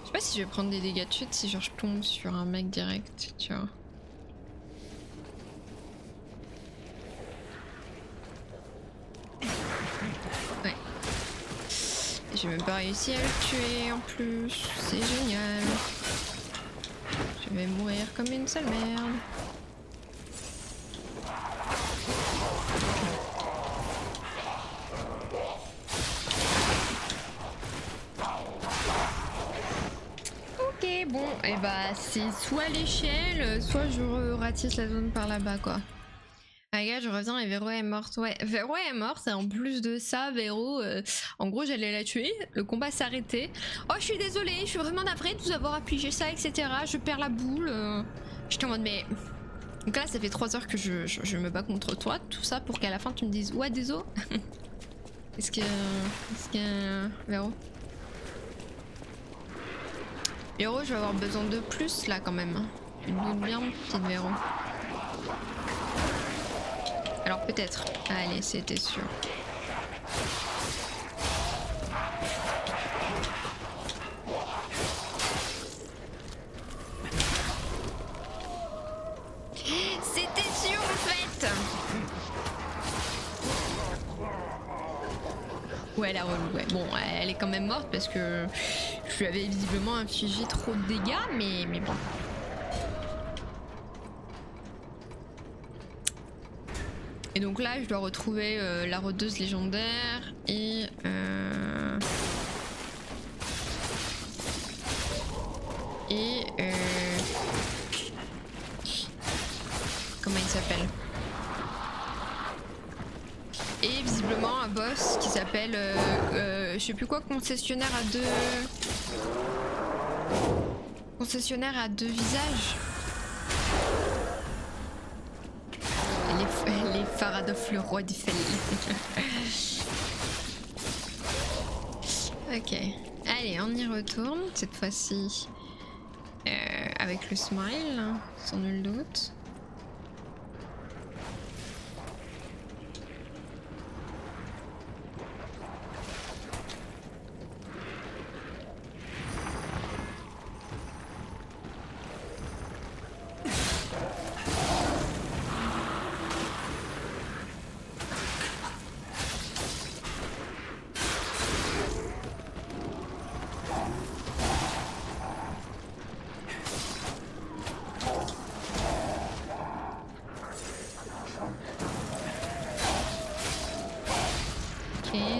Je sais pas si je vais prendre des dégâts de chute si genre je tombe sur un mec direct, tu vois. Ouais. J'ai même pas réussi à le tuer en plus, c'est génial. Je vais mourir comme une sale merde. Ok, bon, et bah c'est soit l'échelle, soit je ratisse la zone par là-bas quoi. Ah gars, je reviens et Véro est morte. Ouais, Véro est morte et en plus de ça, Véro, en gros j'allais la tuer, le combat s'est arrêté. Oh je suis désolée, je suis vraiment navrée de vous avoir affligé ça, etc. Je perds la boule. J'étais en mode mais... Donc là ça fait 3 heures que je me bats contre toi, tout ça pour qu'à la fin tu me dises ouais désolé. Est-ce que... Véro Véro, je vais avoir besoin de plus là quand même. Tu te doutes bien, petite Véro. Alors peut-être. Allez, c'était sûr. C'était sûr en fait. Ouais, la relou, ouais. Bon, elle est quand même morte parce que je lui avais visiblement infligé trop de dégâts, mais bon. Et donc là, je dois retrouver la rôdeuse légendaire et... comment il s'appelle? Et visiblement visiblement un boss qui s'appelle je sais plus quoi, concessionnaire à deux visages. Les Faradoff, le roi du fel. Ok, allez, on y retourne cette fois-ci avec le smile, hein, sans nul doute.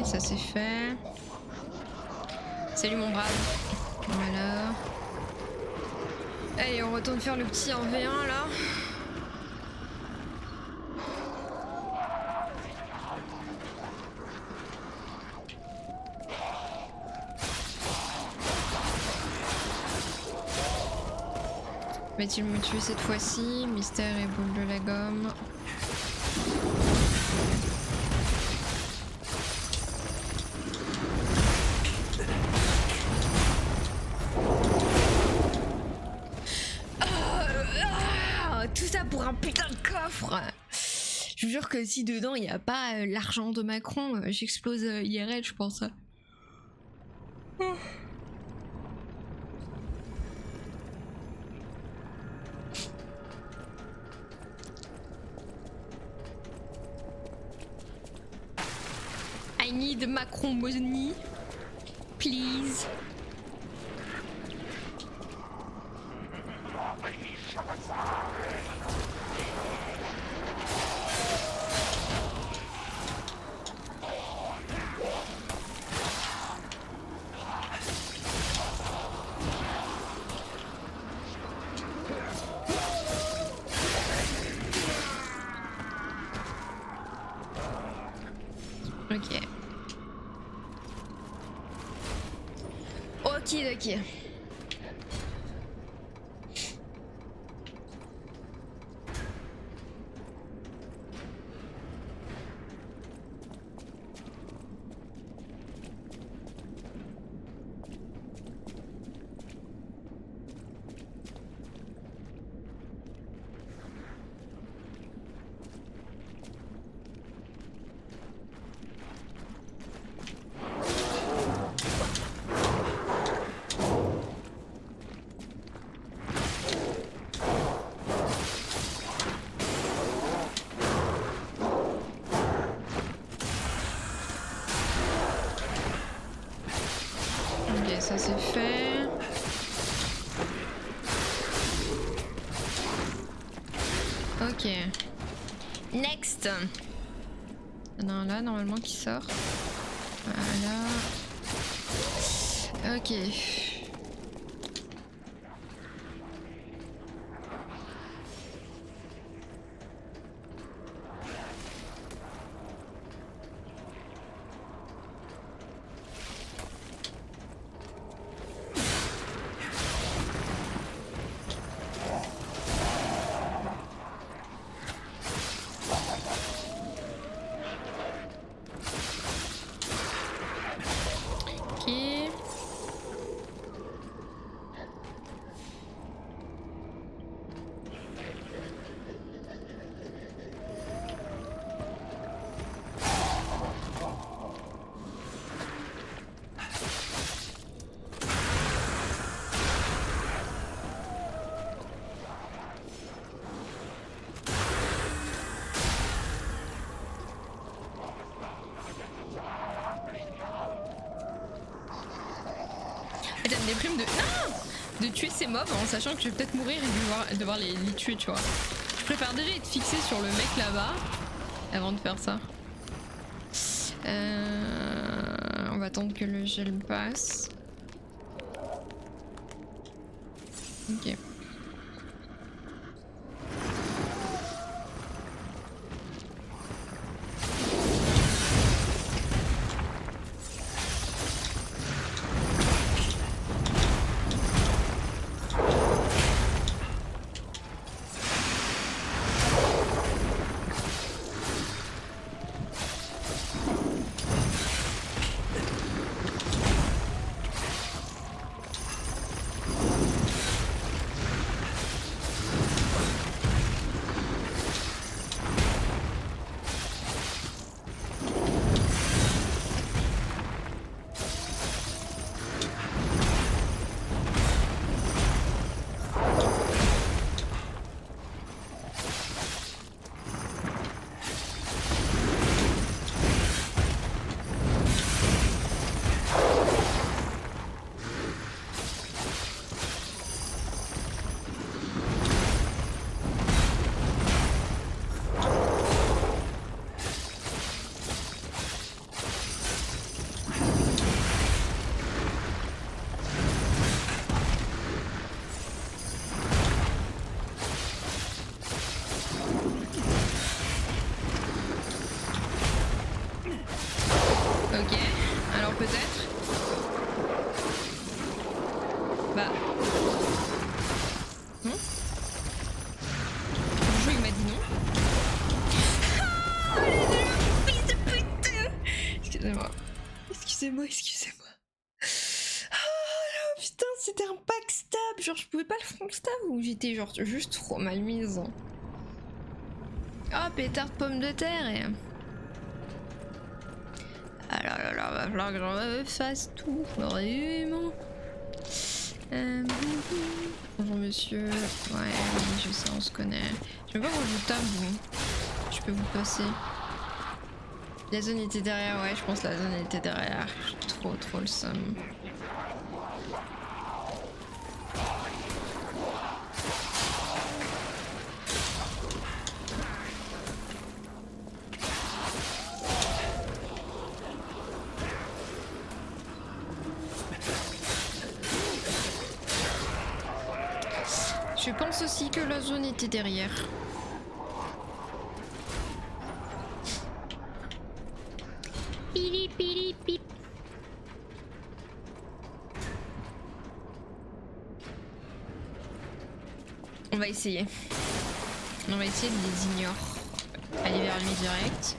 Ça c'est fait. Salut mon brave. Voilà. Allez, on retourne faire le petit en V1 là. Va-t-il me tuer cette fois-ci? Mystère et boule de la gomme. Tout ça pour un putain de coffre. Je vous jure que si dedans il n'y a pas l'argent de Macron, j'explose IRL, je pense. I need Macron money, please. Ok. Ok. Ça c'est fait. Ok. Next. Non, là normalement qui sort. Voilà. Ok. Ça me déprime de tuer ces mobs en sachant que je vais peut-être mourir et devoir les tuer, tu vois. Je préfère déjà être fixé sur le mec là-bas avant de faire ça. On va attendre que le gel passe. Ok. Non? Le jeu il m'a dit non. Ah, les fils de pute! Excusez-moi. Excusez-moi, excusez-moi. Ah putain, c'était un backstab. Genre, je pouvais pas le frontstab ou j'étais genre juste trop mal mise. Oh, pétard de pommes de terre et... Ah là là là, va falloir que j'en fasse tout, vraiment. Bonjour monsieur. Ouais, je sais, on se connaît. Je sais pas comment vous tape, vous. Je peux vous passer. La zone était derrière, ouais, je pense que la zone était derrière. J'ai trop le seum. Je pense aussi que la zone était derrière. Pili pili pip. On va essayer. On va essayer de les ignorer. Aller vers lui direct.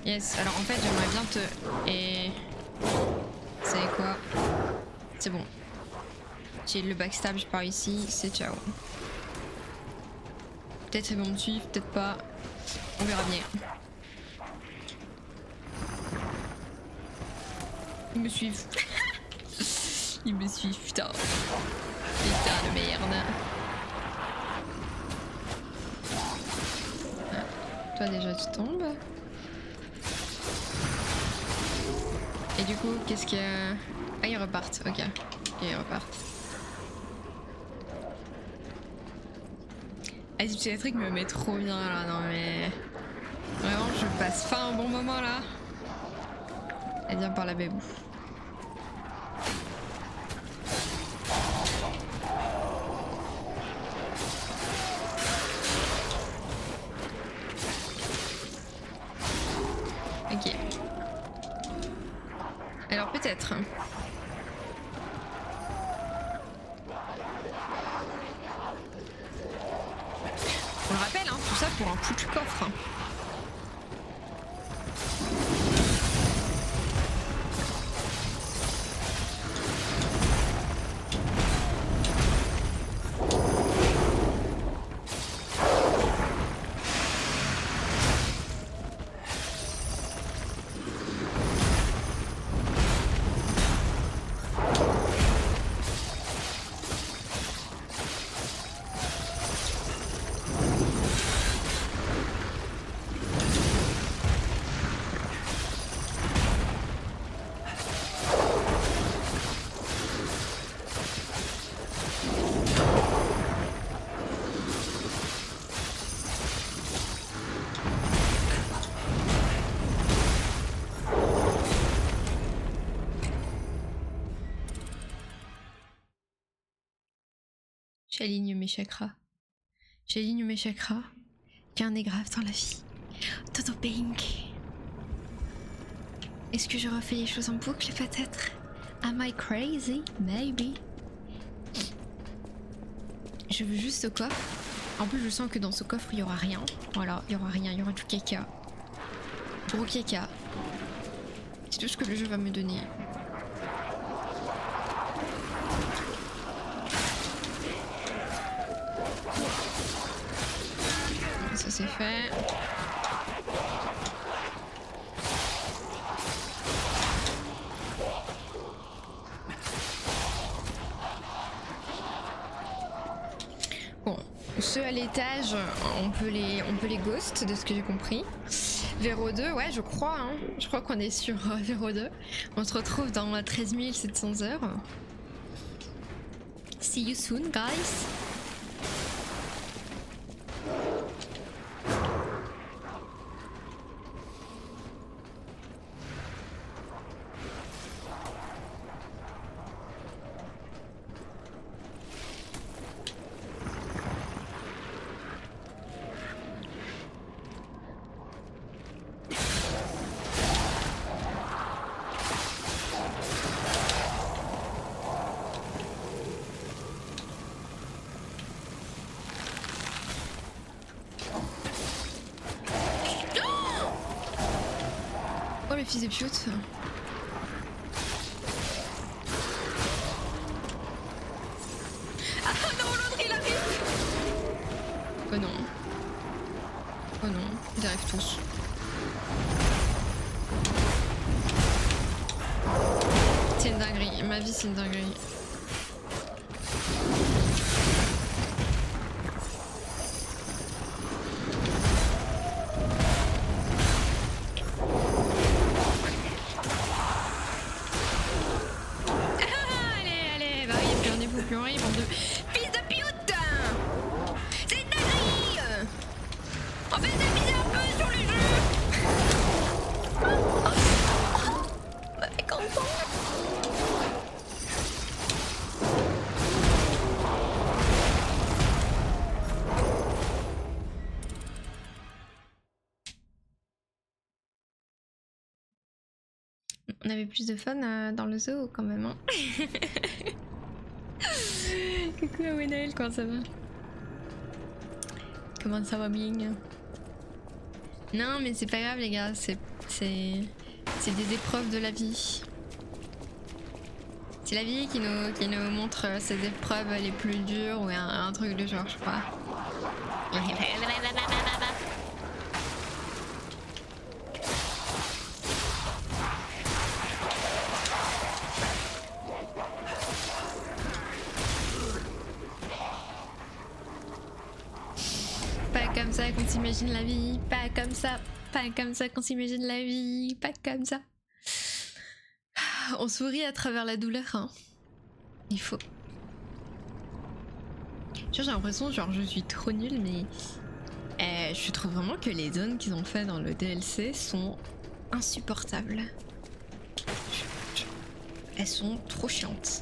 Yes, alors en fait j'aimerais bien te... Et... Vous savez quoi? C'est bon. J'ai le backstab, je pars ici, c'est ciao. Peut-être ils vont me suivre, peut-être pas. On verra bien. Ils me suivent. Ils me suivent, putain. Putain de merde. Ah, toi déjà tu tombes. Et du coup, qu'est-ce qu'il y a? Ah, ils repartent, ok. Ok, ils repartent. Ah, ce petit truc me met trop bien là, non mais... Vraiment, je passe pas un bon moment là. Elle vient par la bébou. Ok. Alors peut-être. On le rappelle, hein, tout ça pour un foutu coffre. J'aligne mes chakras. J'aligne mes chakras. Qu'un est grave dans la vie. Toto Pink. Est-ce que je refais les choses en boucle peut-être? Am I crazy? Maybe. Je veux juste ce coffre. En plus je sens que dans ce coffre il y aura rien. Voilà, il y aura rien, il y aura du caca. Gros caca. C'est tout ce que le jeu va me donner. Ça c'est fait. Bon, ceux à l'étage, on peut les ghost de ce que j'ai compris. Véro 2, ouais, je crois, hein. Je crois qu'on est sur Véro 2. On se retrouve dans 13 700 heures. See you soon, guys. fils de pute. Ah non, l'autre il arrive. Oh non. Oh non, ils arrivent tous. C'est une dinguerie, ma vie c'est une dinguerie. On avait plus de fun dans le zoo quand même. Hein. Coucou à Wenel, comment ça va? Comment ça va bien? Non mais c'est pas grave les gars, c'est des épreuves de la vie. C'est la vie qui nous montre ces épreuves les plus dures ou un truc de genre, je crois. Pas comme ça qu'on s'imagine la vie, pas comme ça qu'on s'imagine la vie, pas comme ça. On sourit à travers la douleur, hein. Il faut. J'ai l'impression, genre, je suis trop nulle, mais je trouve vraiment que les zones qu'ils ont fait dans le DLC sont insupportables. Elles sont trop chiantes.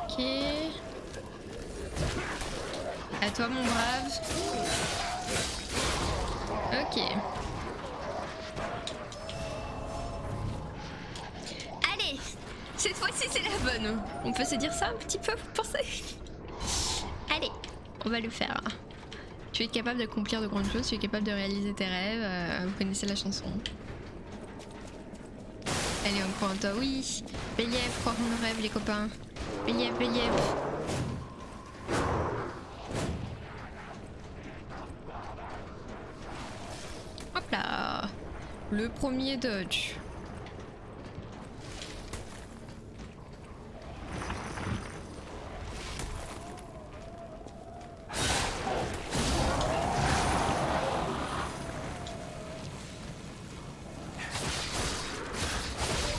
Ok. À toi mon brave. Ok. Allez, cette fois-ci c'est la bonne. On peut se dire ça un petit peu, vous pensez? Allez, on va le faire. Tu es capable d'accomplir de grandes choses, tu es capable de réaliser tes rêves. Vous connaissez la chanson. Allez, on croit en toi. Oui, Believ, croire en nos rêves les copains. Believ, Believ. Hop là. Le premier dodge.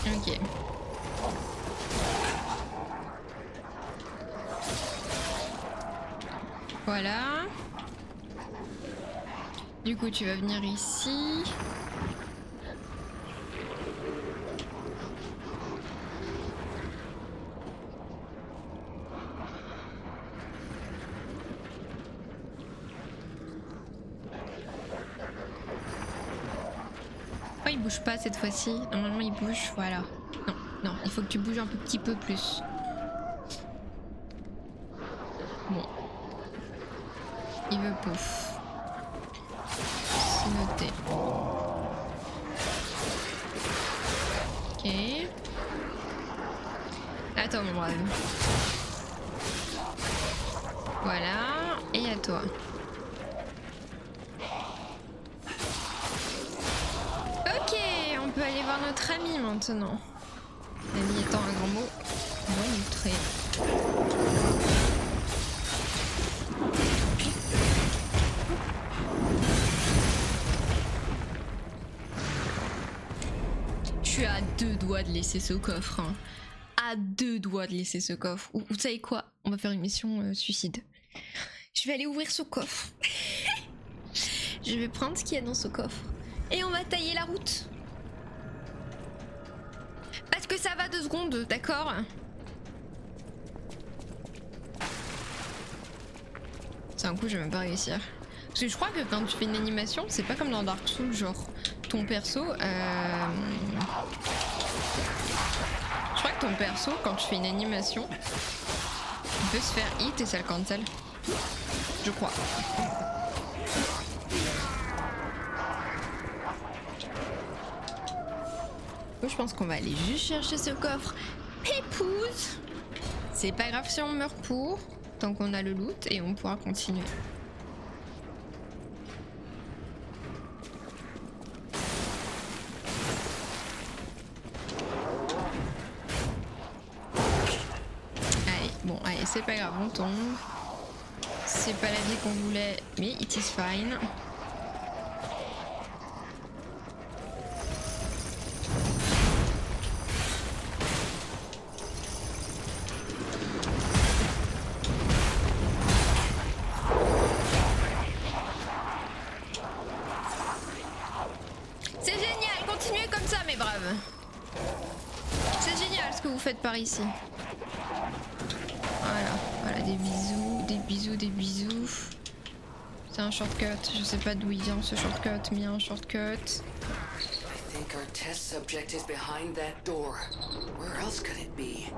Ok. Voilà. Du coup, tu vas venir ici. Oh, il bouge pas cette fois-ci. Normalement, il bouge. Voilà. Non, non, il faut que tu bouges un petit peu plus. Bon. Il veut pouf. C'est noté. Ok. Attends mon brave. Voilà. Et à toi. Ok, on peut aller voir notre ami maintenant. Ami étant un grand mot. Montré. Je suis à 2 doigts de laisser ce coffre. Hein. À 2 doigts de laisser ce coffre. Ou vous savez quoi? On va faire une mission suicide. Je vais aller ouvrir ce coffre. Je vais prendre ce qu'il y a dans ce coffre. Et on va tailler la route. Parce que ça va 2 secondes, d'accord? C'est un coup, je vais même pas réussir. Parce que je crois que quand tu fais une animation, c'est pas comme dans Dark Souls, genre ton perso, je crois que ton perso, quand tu fais une animation, il peut se faire hit et ça le cancel. Je crois. Je pense qu'on va aller juste chercher ce coffre. Pépouze! C'est pas grave si on meurt pour, tant qu'on a le loot et on pourra continuer. Allez, bon, allez, c'est pas grave, on tombe. C'est pas la vie qu'on voulait, mais it is fine. C'est génial, continuez comme ça mes braves. C'est génial ce que vous faites par ici. Voilà, voilà, des bisous, des bisous, des bisous. C'est un shortcut, je sais pas d'où il vient ce shortcut, mais il y a un shortcut. I think our test subject is behind that door. Where else could it be?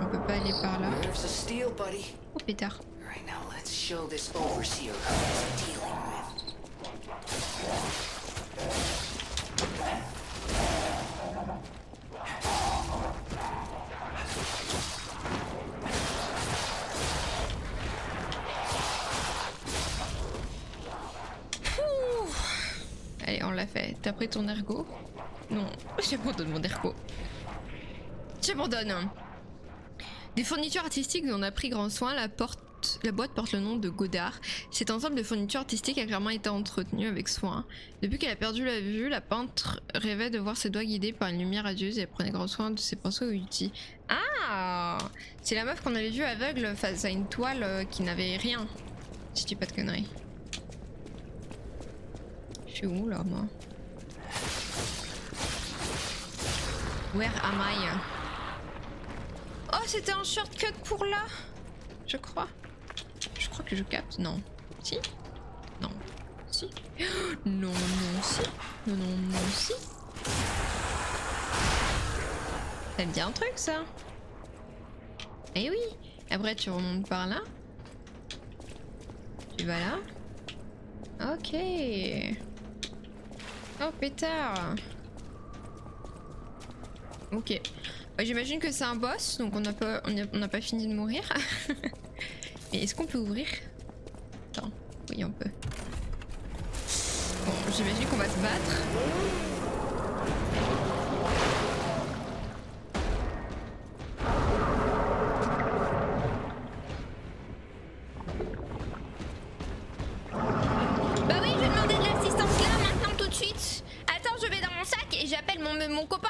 On peut pas aller par là. Nerves of steel, buddy. Oh pétard. Right now, let's show this overseer who he's dealing with. Allez, on l'a fait. T'as pris ton ergot? Non, j'abandonne mon ergot. J'abandonne. Des fournitures artistiques dont on a pris grand soin. La boîte porte le nom de Godard. Cet ensemble de fournitures artistiques a clairement été entretenu avec soin. Depuis qu'elle a perdu la vue, la peintre rêvait de voir ses doigts guidés par une lumière radieuse et elle prenait grand soin de ses pinceaux et outils. Ah! C'est la meuf qu'on avait vue aveugle face à une toile qui n'avait rien. Si je dis pas de conneries. Je suis où là, moi? Where am I? Oh, c'était un shortcut pour là? Je crois. Je crois que je capte. Non. Si? Non. Si? Non, non, si? Non, non, non, si? Ça me dit un truc, ça? Eh oui! Après, tu remontes par là. Tu vas là. Ok. Oh pétard. Ok. Bah, j'imagine que c'est un boss, donc on n'a pas fini de mourir. Mais est-ce qu'on peut ouvrir? Attends, oui on peut. Bon, j'imagine qu'on va se battre. Bah oui, je vais demander de l'assistance là, maintenant, tout de suite. Attends, je vais dans mon sac et j'appelle mon copain.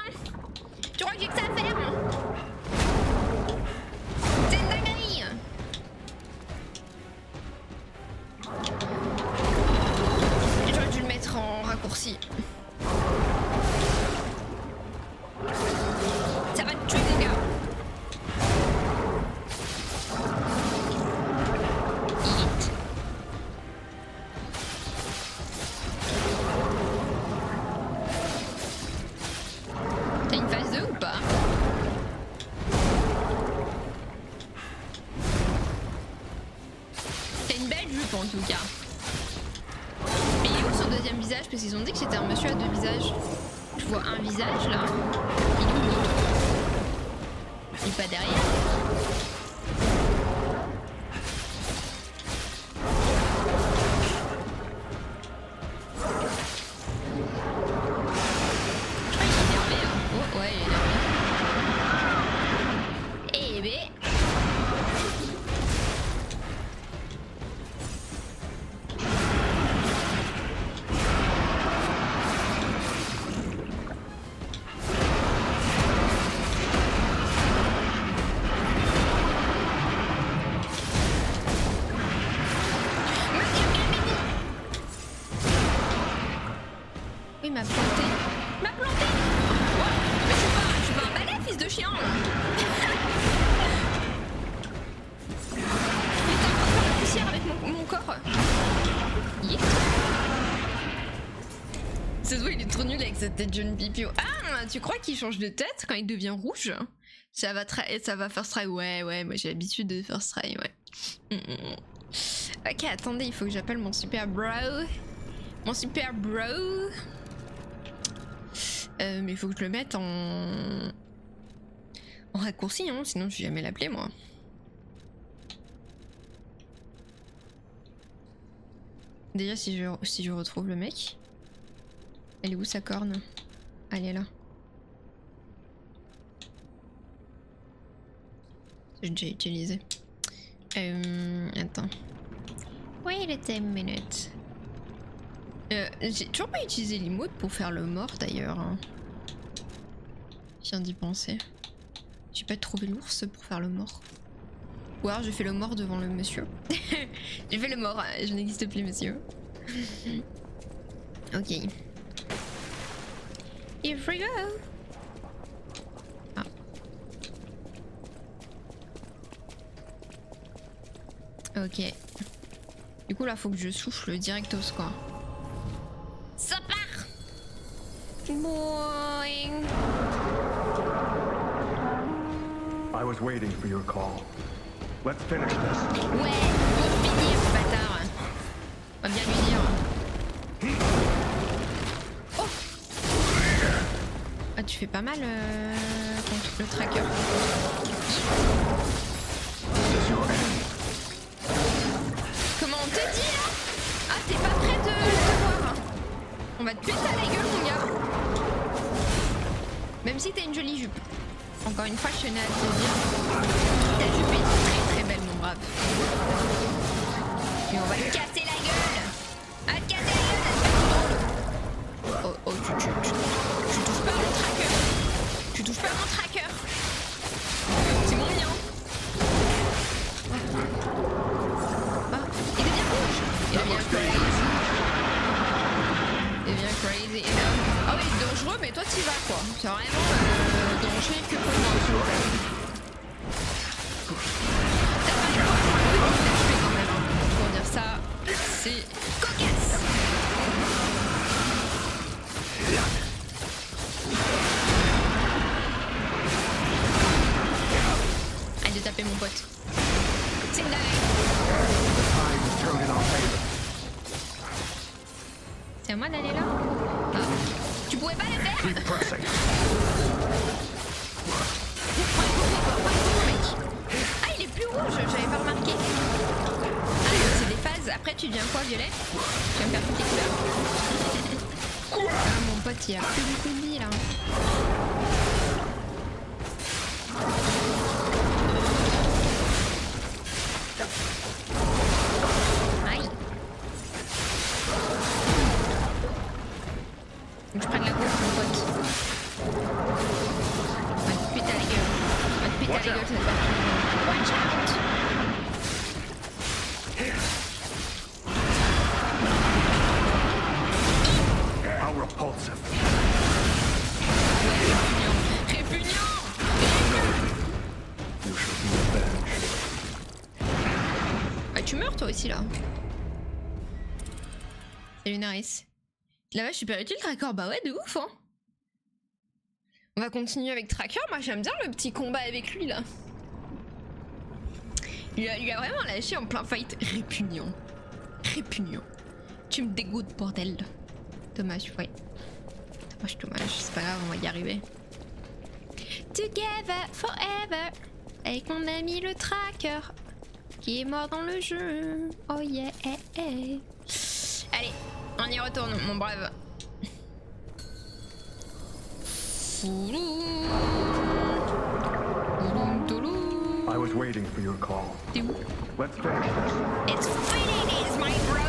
Tu crois que j'ai que ça à faire? C'est une dinguerie. J'aurais dû le mettre en raccourci. Ça va te tuer, mon gars. Hit. T'as une phase 2 ou pas? T'as une belle jupe en tout cas. Mais il est où son deuxième visage? Parce qu'ils ont dit que c'était un monsieur à deux visages. Je vois un visage là. Il est où l'autre? Il est pas derrière. Je crois qu'il est énervé, hein. Oh ouais, il est énervé. Eh ben. Il m'a planté. Il m'a planté. Ouais, mais je suis pas un balai, fils de chien. Il était en train de faire la poussière avec mon corps. Yeah. Ce se voit, il est trop nul avec cette tête jeune pipio. Ah, tu crois qu'il change de tête quand il devient rouge? Ça va first try. Ouais, moi j'ai l'habitude de first try, ouais. Ok, attendez, il faut que j'appelle mon super bro. Mon super bro. Mais il faut que je le mette en raccourci, hein, sinon je vais jamais l'appeler moi. Déjà si je retrouve le mec. Elle est où sa corne? Elle est là. J'ai déjà utilisé. Attends. Wait a minute. J'ai toujours pas utilisé l'emote pour faire le mort d'ailleurs. Hein. Je viens d'y penser. J'ai pas trouvé l'ours pour faire le mort. Ou alors je fais le mort devant le monsieur. J'ai fait le mort, je n'existe plus monsieur. Ok. Here we go. Ah. Ok. Du coup là faut que je souffle directos quoi. Ça part. Boing. I was waiting for your call. Let's finish this. Ouais, pour finir, bâtard. On va bien lui dire. Oh. Ah, tu fais pas mal contre le tracker. Comment on te dit là? Ah, t'es pas prêt de te voir. On va te péter à la gueule, mon gars. Même si t'as une jolie jupe. Encore une fois, je tenais à te dire. Ta jupe est très belle, mon brave. Et on va te casser la gueule. À te casser la gueule. Oh, tu touches pas à mon tracker. Tu touches pas à mon tracker. C'est mon mien. Ah, il devient rouge. Il devient crazy. Il devient crazy. Ah oui, dangereux, mais toi t'y vas quoi. C'est vraiment danger que pour moi. T'as pas le droit de tuer quand même. Pour dire ça, c'est cocasse. Arrête de taper mon pote. C'est une dingue. C'est à moi d'aller là? Ah. Tu pouvais pas le faire? Ah, il est plus rouge, j'avais pas remarqué. Ah, c'est des phases. Après, tu deviens quoi, violet? Tu vas me faire toutes les couleurs. Ah, mon pote, il a plus beaucoup de vie là. Aïe. Faut que je prenne la course, mon pote. On va te péter à la gueule. On va te péter à la gueule, cette fois. Watch out! How repulsive. Répugnant! You shall be avenged. Ah, tu meurs toi aussi là. Salut Naris. La vache super utile Tracker, bah ouais de ouf hein. On va continuer avec Tracker, moi j'aime bien le petit combat avec lui là. Il a vraiment lâché en plein fight. Répugnant. Répugnant. Tu me dégoûtes bordel. Dommage, ouais. Dommage, c'est pas grave, on va y arriver. Together forever. Avec mon ami le Tracker. Qui est mort dans le jeu. Oh yeah. Allez, on y retourne, mon brave. I was waiting for your call. T'es où? Let's finish this. It's fighting is my bro.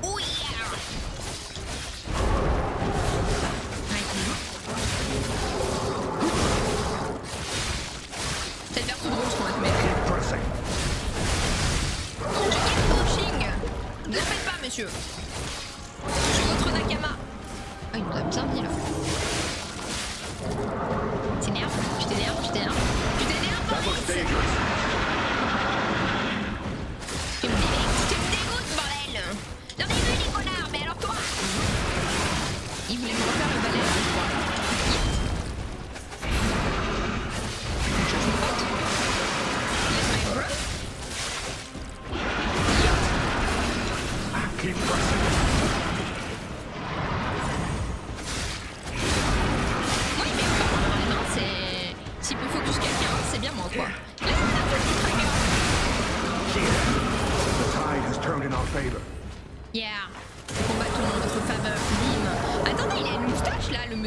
Oh yeah. Ça a l'air tout drôle ce qu'on va te mettre. Keep pressing. Keep pushing. Ne le faites pas, monsieur. Je suis votre Nakama. Ah, il nous a bien dit là. T'énerve, tu t'énerves.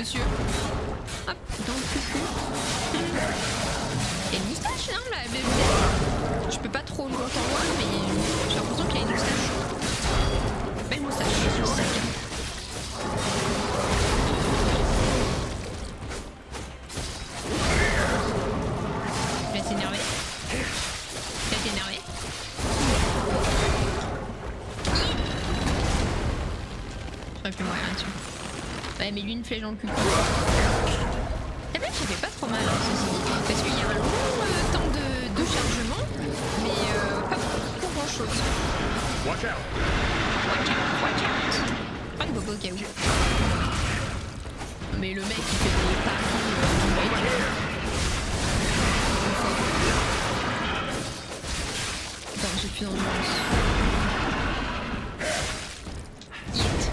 monsieur. Hop, dans le cul. Il y a une moustache, non, la bébé. Je peux pas trop longtemps voir, mais j'ai l'impression qu'il y a une moustache. Belle moustache, c'est ça. Je vais t'énerver. Je vais t'énerver. J'aurais pu mourir là-dessus. Ouais, mais lui, une flèche dans le cul. La flèche, ça fait pas trop mal, hein, ceci dit. Parce qu'il y a un long temps de chargement, mais pas pour grand chose. Watch out! Watch out, watch out! Pas de bobo au cas où. Mais le mec, il fait des paris. Attends, j'ai plus d'endurance. Hit.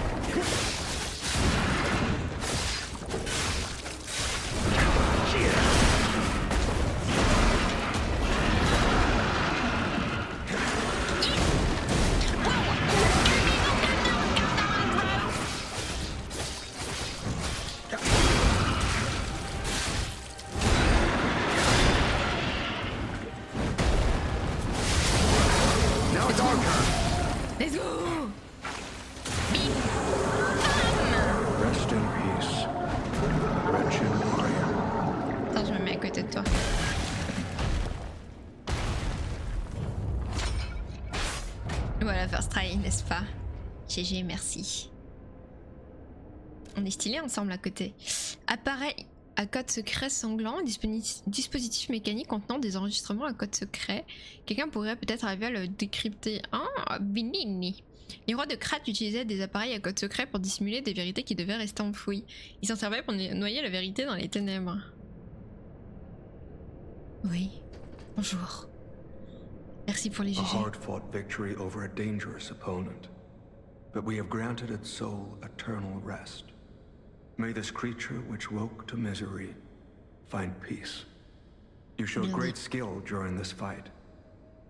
Let's go! Bim! Bam! Rest in peace, wretched warrior. Attends, je me mets à côté de toi. Voilà, first try, n'est-ce pas? GG, merci. On est stylés ensemble à côté. Appareil à code secret sanglant, dispositif mécanique contenant des enregistrements à code secret. Quelqu'un pourrait peut-être arriver à le décrypter. Ah, Binini. Les rois de Krat utilisaient des appareils à code secret pour dissimuler des vérités qui devaient rester enfouies. Ils s'en servaient pour noyer la vérité dans les ténèbres. Oui. Bonjour. Merci pour les A GG. hard-fought victory over a dangerous opponent. But we have granted its soul eternal rest. May this creature which woke to misery find peace. You showed Bien great dit. skill during this fight.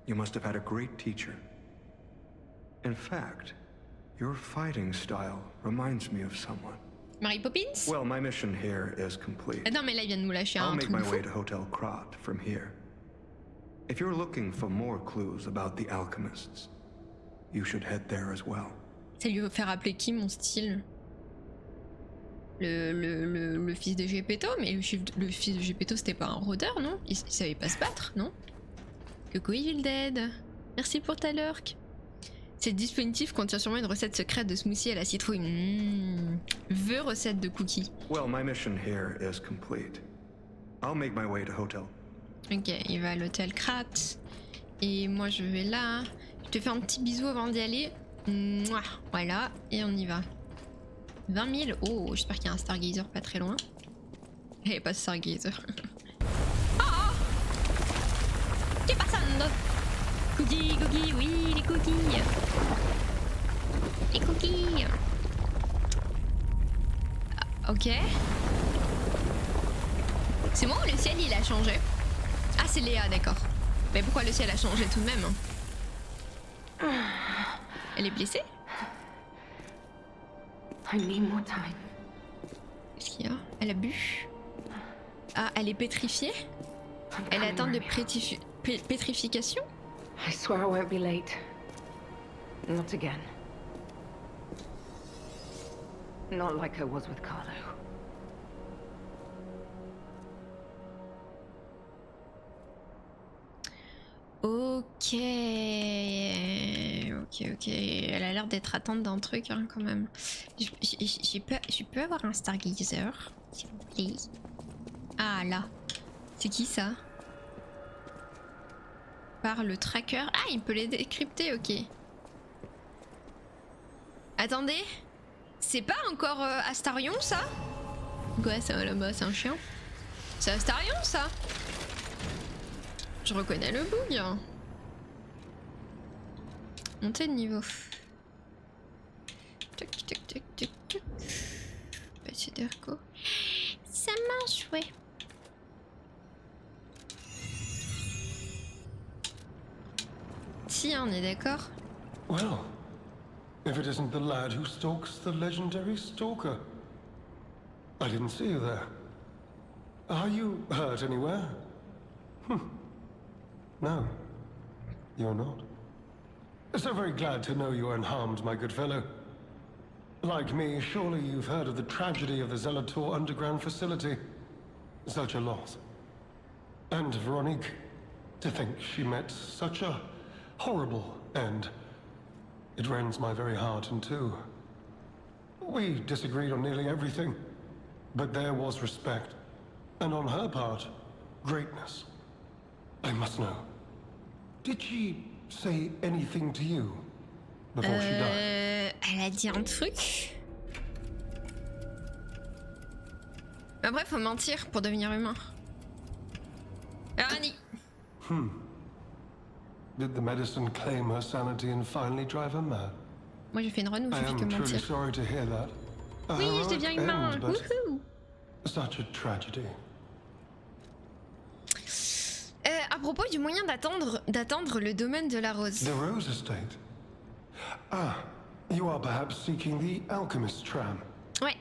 You must have had a great teacher. In fact, your fighting style reminds me of someone. Mary Poppins? Well, my mission here is complete. Ah non, mais là, il vient de nous lâcher I'll un make truc de my fou. way to Hotel Krat from here. If you're looking for more clues about the alchemists, you should head there as well. Ça lui fait rappeler qui, mon style? Le fils de Gepetto, mais le fils de Gepetto c'était pas un rôdeur, non? Il savait pas se battre, non? Coucou Evil Dead, merci pour ta lurk. Ce dispositif contient sûrement une recette secrète de smoothie à la citrouille. Veux recette de cookies. Well, my mission here is complete. I'll make my way to Hotel. Ok, il va à l'hôtel Krat. Et moi je vais là. Je te fais un petit bisou avant d'y aller. Mouah, voilà, et on y va. 20 000. Oh, j'espère qu'il y a un Stargazer pas très loin. Eh, pas Stargazer. Oh! Qu'est passando? Cookies, cookies, oui, les cookies. Les cookies. Ah, ok. C'est moi ou le ciel il a changé? Ah, c'est Léa, d'accord. Mais pourquoi le ciel a changé tout de même? Elle est blessée? I need more time. Qu'est-ce qu'il y a? Elle a bu? Ah, elle est pétrifiée? Elle est atteinte de pétrification? I swear I won't be late. Not again. Not like I was with Carlo. Ok. Ok. Elle a l'air d'être atteinte d'un truc hein, quand même. Je peux avoir un Stargazer, s'il vous plaît. Ah là. C'est qui ça? Par le tracker. Ah, il peut les décrypter, ok. Attendez. C'est pas encore Astarion ça? Quoi ça là-bas, c'est un chien? C'est Astarion ça? Je reconnais le bug. Montée de niveau. Tac. Passer d'Erco. Ça marche, ouais. Si, on est d'accord. Well, if it isn't the lad who stalks the legendary stalker. I didn't see you there. Are you hurt anywhere? No, you're not. So very glad to know you are unharmed, my good fellow. Like me, surely you've heard of the tragedy of the Zelator underground facility. Such a loss. And Veronique, to think she met such a horrible end. It rends my very heart in two. We disagreed on nearly everything, but there was respect. And on her part, greatness. I must know. Did she say anything to you before she died? Elle a dit un truc. Après, faut mentir pour devenir humain. Annie. Did the medicine claim her sanity and finally drive her mad? Moi, j'ai fait une run où I je fais que am truly mentir. sorry to hear that. A Oui, je heroic deviens humain. end, but Wouhou. such a tragedy. À propos du moyen d'atteindre le domaine de la rose. The Rose Estate. Ah, you are perhaps seeking the Alchemist tram. Ouais.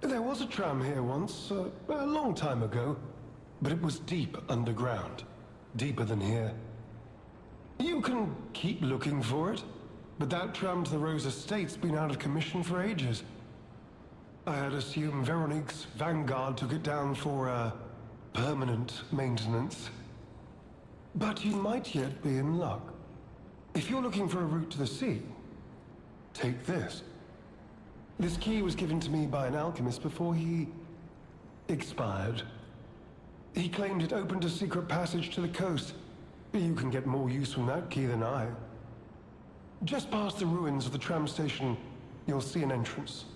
There was a tram here once, a long time ago, but it was deep underground. Deeper than here. You can keep looking for it, but that tram to the Rose Estate's been out of commission for ages. I had assumed Veronique's Vanguard took it down for, permanent maintenance. But you might yet be in luck. If you're looking for a route to the sea, take this. This key was given to me by an alchemist before he expired. He claimed it opened a secret passage to the coast. You can get more use from that key than I. Just past the ruins of the tram station, you'll see an entrance.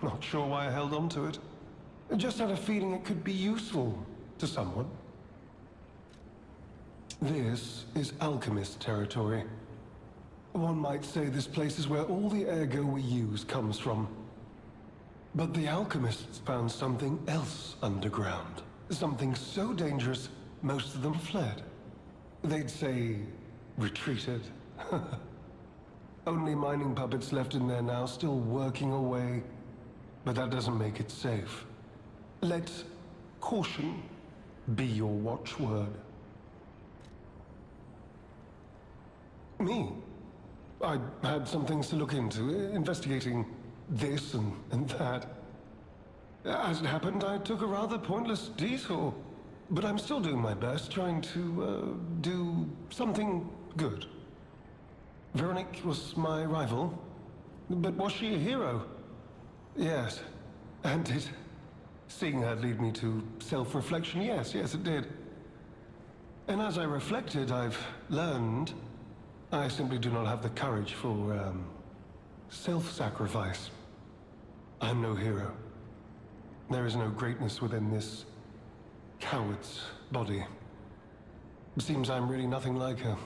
Not sure why I held on to it. Just had a feeling it could be useful to someone. This is alchemist territory. One might say this place is where all the ergo we use comes from. But the alchemists found something else underground. Something so dangerous, most of them fled. They'd say, retreated. Only mining puppets left in there now, still working away. But that doesn't make it safe. Let caution be your watchword. Me? I had some things to look into, investigating this and that. As it happened, I took a rather pointless detour. But I'm still doing my best, trying to, do something good. Veronique was my rival, but was she a hero? Yes, and did seeing her lead me to self-reflection? Yes, it did. And as I reflected, I've learned I simply do not have the courage for, self-sacrifice. I'm no hero. There is no greatness within this coward's body. It seems I'm really nothing like her.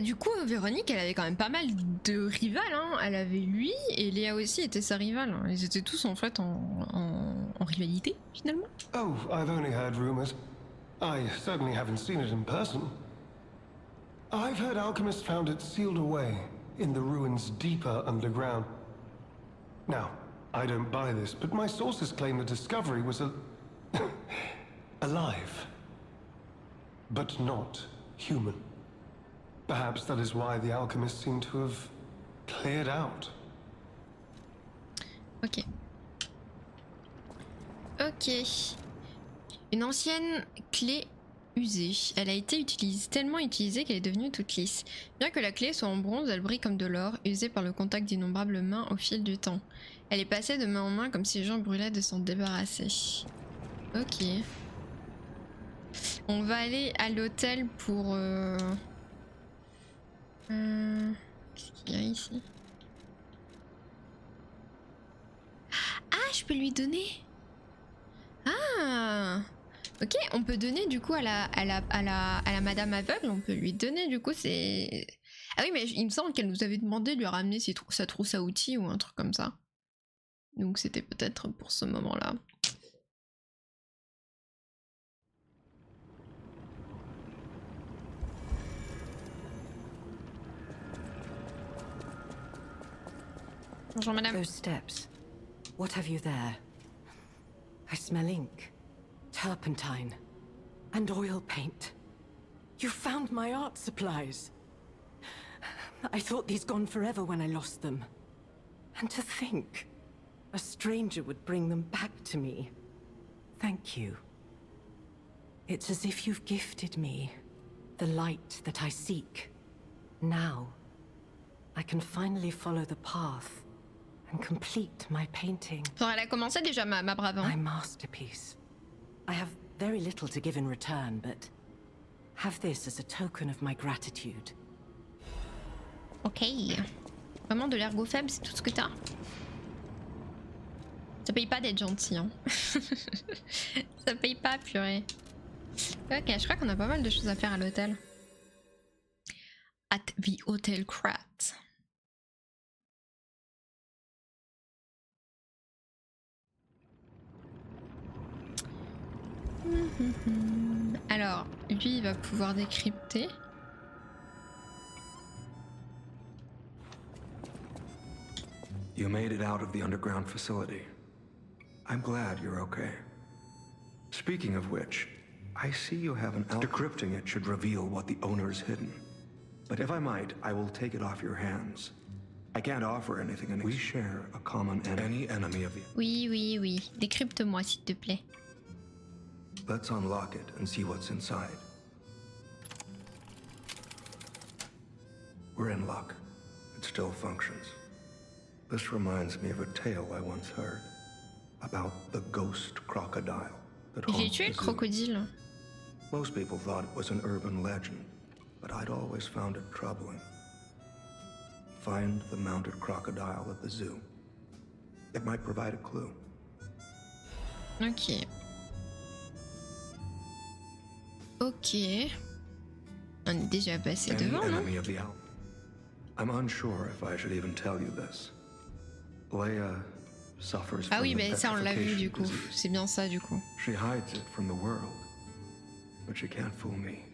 Du coup, Véronique, elle avait quand même pas mal de rivales. Hein. Elle avait lui et Léa aussi était sa rivale. Ils étaient tous en fait en rivalité finalement. Oh, I've only heard rumors. I certainly haven't seen it in person. I've heard alchemists found it sealed away in the ruins deeper underground. Now, I don't buy this, but my sources claim the discovery was alive. But not human. Perhaps that is why the alchemists seem to have cleared out. Ok. Une ancienne clé usée. Elle a été tellement utilisée qu'elle est devenue toute lisse. Bien que la clé soit en bronze, elle brille comme de l'or, usée par le contact d'innombrables mains au fil du temps. Elle est passée de main en main comme si les gens brûlaient de s'en débarrasser. Ok. On va aller à l'hôtel pour... Qu'est-ce qu'il y a ici? Ah, je peux lui donner. Ah, ok, on peut donner du coup à la madame aveugle, on peut lui donner du coup c'est... Ah oui, mais il me semble qu'elle nous avait demandé de lui ramener sa trousse à outils ou un truc comme ça. Donc c'était peut-être pour ce moment-là. Bonjour madame. Those steps. What have you there? I smell ink, turpentine, and oil paint. You found my art supplies. I thought these gone forever when I lost them. And to think, a stranger would bring them back to me. Thank you. It's as if you've gifted me the light that I seek. Now, I can finally follow the path and complete my painting. Genre, elle a commencé déjà ma brave. My Hein. masterpiece. I have very little to give in return, but have this as a token of my gratitude. Ok. Vraiment de l'ergot faible, c'est tout ce que t'as? Ça paye pas d'être gentil, hein. Ça paye pas, purée. Ok, je crois qu'on a pas mal de choses à faire à l'hôtel. At the Hotel Krat. Alors, lui, il va pouvoir décrypter. You made it out of the underground facility. I'm glad you're okay. Speaking of which, I see you have an decrypting it should reveal what the owner's hidden. But if I might, I will take it off your hands. I can't offer anything in we share a common enemy. Any enemy of you. Oui, oui, oui. Décrypte-moi, s'il te plaît. Let's unlock it and see what's inside. We're in luck. It still functions. This reminds me of a tale I once heard about the ghost crocodile that J'ai haunts tué the le zoo. crocodile. Most people thought it was an urban legend, but I'd always found it troubling. Find the mounted crocodile at the zoo. It might provide a clue. Ok. Ok. On est déjà passé Any devant, non? enemy of the owl. I'm unsure if I should even tell you this. Leia suffers Ah from oui, the bah ça on l'a vu petrification du coup. disease. C'est bien ça du coup. She hides it from the world, but she can't fool me.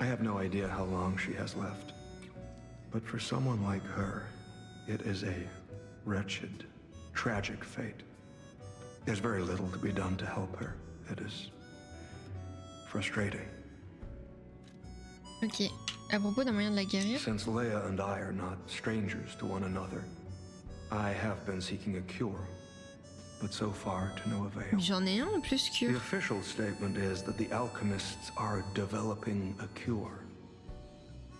I have no idea how long she has left. But for someone like her, it is a wretched, tragic fate. There's very little to be done to help her. It is frustrating. Ok. À propos d'un moyen de la guérir. Since Leia and I are not strangers to one another, I have been seeking a cure, but so far to no avail. Mais j'en ai un en plus The que. official statement is that the alchemists are developing a cure.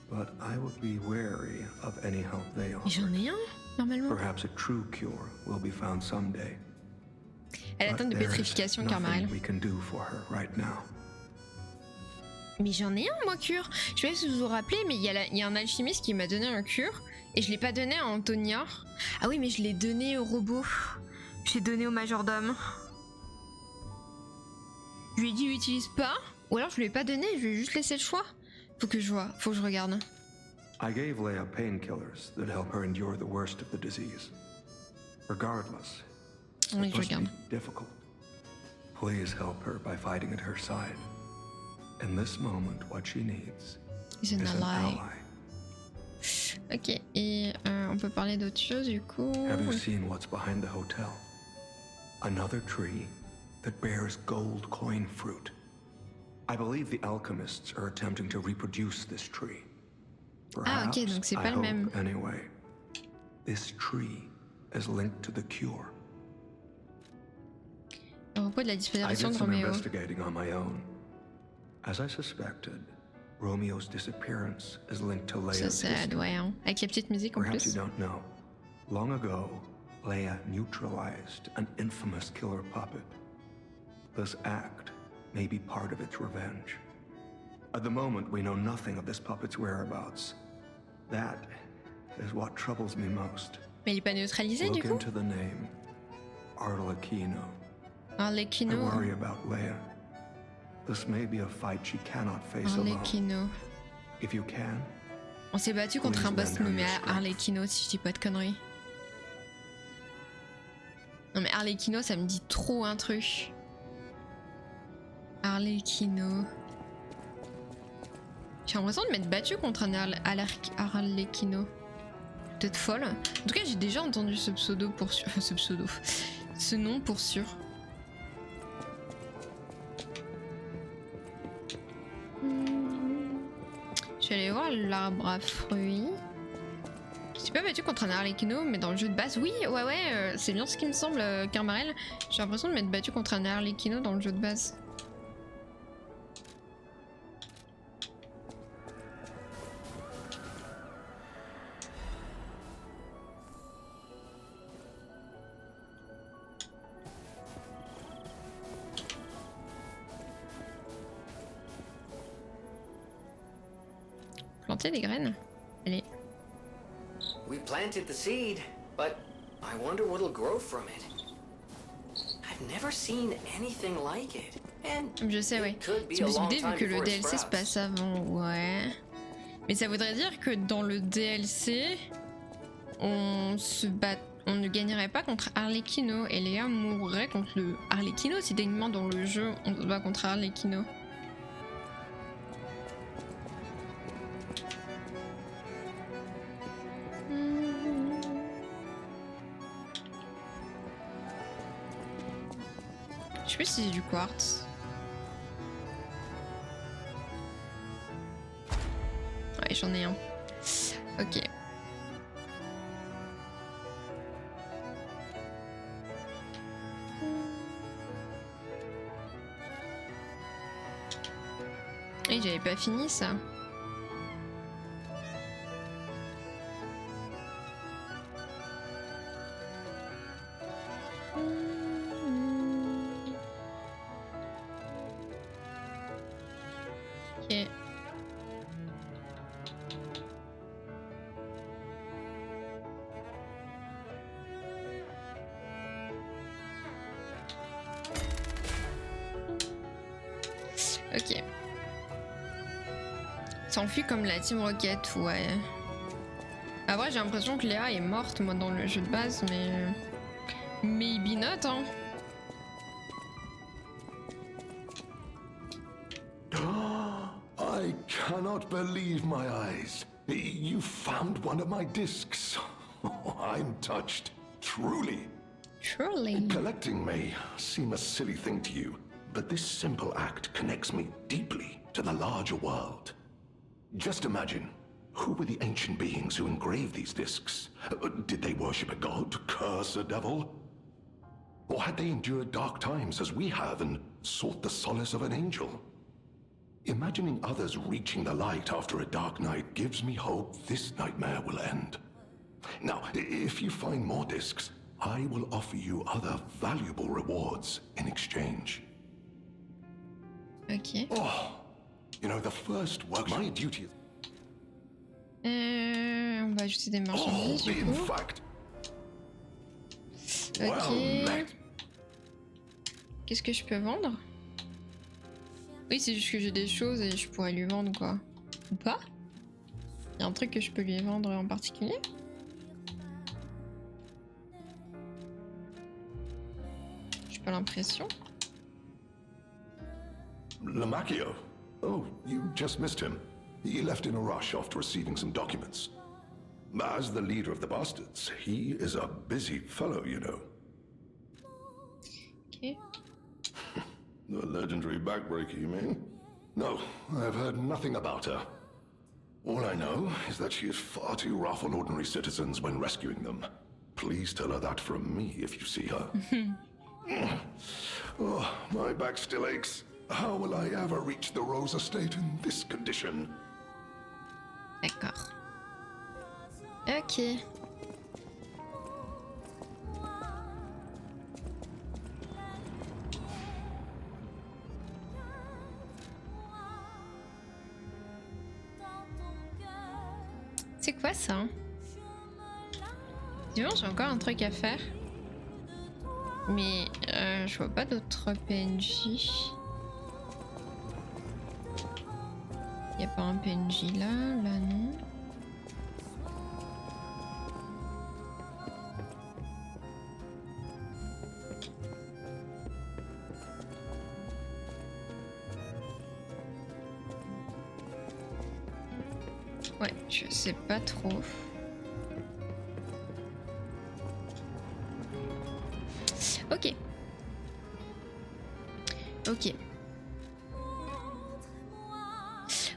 But I would be wary of any help they Mais j'en offer. ai un, normalement. Perhaps a true cure will be found someday. Elle atteint de But there's pétrification, nothing Carmarel. we can do for her right now. Mais j'en ai un, moi, cure. Je sais pas si vous vous rappelez, mais il y a un alchimiste qui m'a donné un cure. Et je l'ai pas donné à Antonia. Ah oui, mais je l'ai donné au robot. Je l'ai donné au majordome. Je lui ai dit, utilise pas. Ou alors je lui ai pas donné, je lui ai juste laissé le choix. Faut que je vois, faut que je regarde. I gave Leia painkillers that help her endure the worst of the disease. Regardless, Oui, it je must regarde. be difficult. Please help her by fighting at her side. In this moment, what she needs Is an is an ally. ally. Ok, et on peut parler d'autre chose du coup. Have you Oui. seen what's behind the hotel? Another tree that bears gold coin fruit. I believe the alchemists are attempting to reproduce this tree. Ah, ok, Perhaps, donc c'est I pas le hope, même. Anyway, this tree is linked to the cure. À propos de la I disparition did de some Roméo. investigating on my own. As I suspected, Romeo's disappearance is linked to Ça, Leia's ça history. doit, hein. Avec la petite musique en Perhaps you plus. don't know. Long ago, Leia neutralized an infamous killer puppet. This act may be part of its revenge. At the moment, we know nothing of this puppet's whereabouts. That is what troubles me most. Mais il est pas neutralisé Look du coup. into the name, Arlecchino. I Arlecchino. worry about Leia. This may be a fight she cannot face alone. Arlecchino. If you can, On s'est battu contre un Please boss lend her nommé your strength. Arlecchino, si je dis pas de conneries. Non mais Arlecchino, ça me dit trop un truc. Arlecchino. J'ai l'impression de m'être battu contre un Arlecchino. peut-être folle. En tout cas, j'ai déjà entendu ce pseudo pour sûr. Ce pseudo. Ce nom pour sûr. Je vais aller voir l'arbre à fruits. Je suis pas battu contre un Arlecchino, mais dans le jeu de base, oui, ouais, c'est bien ce qui me semble, Carmarel. J'ai l'impression de m'être battu contre un Arlecchino dans le jeu de base. Planter des graines. Allez. We planted the seed, but I wonder what'll grow from it. I've never seen anything like it. And Je sais, ouais. it could be Je a me suis long dit, vu time que le before it DLC se sprouts. passe avant, ouais. Mais ça voudrait dire que dans le DLC, on ne gagnerait pas contre Arlecchino et Léa mourrait contre le Arlecchino si techniquement dans le jeu on se bat contre Arlecchino. Je sais plus si c'est du quartz. Ouais, j'en ai un. Ok. Et j'avais pas fini ça. Ok. Ok. S'enfuit comme la Team Rocket, ouais. Après, j'ai l'impression que Léa est morte, moi, dans le jeu de base, mais... Maybe not, hein. I cannot believe my eyes. You found one of my discs. I'm touched, truly. Surely. Collecting may seem a silly thing to you, but this simple act connects me deeply to the larger world. Just imagine, who were the ancient beings who engraved these discs? Did they worship a god, curse a devil? Or had they endured dark times as we have and sought the solace of an angel? Imagining others reaching the light after a dark night gives me hope this nightmare will end. Now, if you find more discs, I will offer you other valuable rewards in exchange. Ok. Oh, you know, the first work, my duty is... On va ajouter des Oh, marchandises, du in coup. fact... Ok. Well met. Qu'est-ce que je peux vendre? Oui, c'est juste que j'ai des choses et je pourrais lui vendre, quoi. Ou pas? Il y a un truc que je peux lui vendre en particulier? J'ai pas l'impression. Lamacchio. Oh, you just missed him. He left in a rush after receiving some documents. As the leader of the bastards, he is a busy fellow, you know. Ok. The legendary backbreaker, you mean? No, I've heard nothing about her. All I know is that she is far too rough on ordinary citizens when rescuing them. Please tell her that from me if you see her. Oh, my back still aches. How will I ever reach the Rose Estate in this condition? D'accord. Ok. C'est quoi ça? Dis-moi, j'ai encore un truc à faire. Mais je vois pas d'autres PNJ. Y a pas un PNJ là, là non. Ouais, je sais pas trop. Ok. Ok.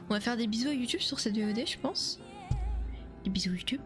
On va faire des bisous à YouTube sur cette VOD, je pense. Des bisous YouTube.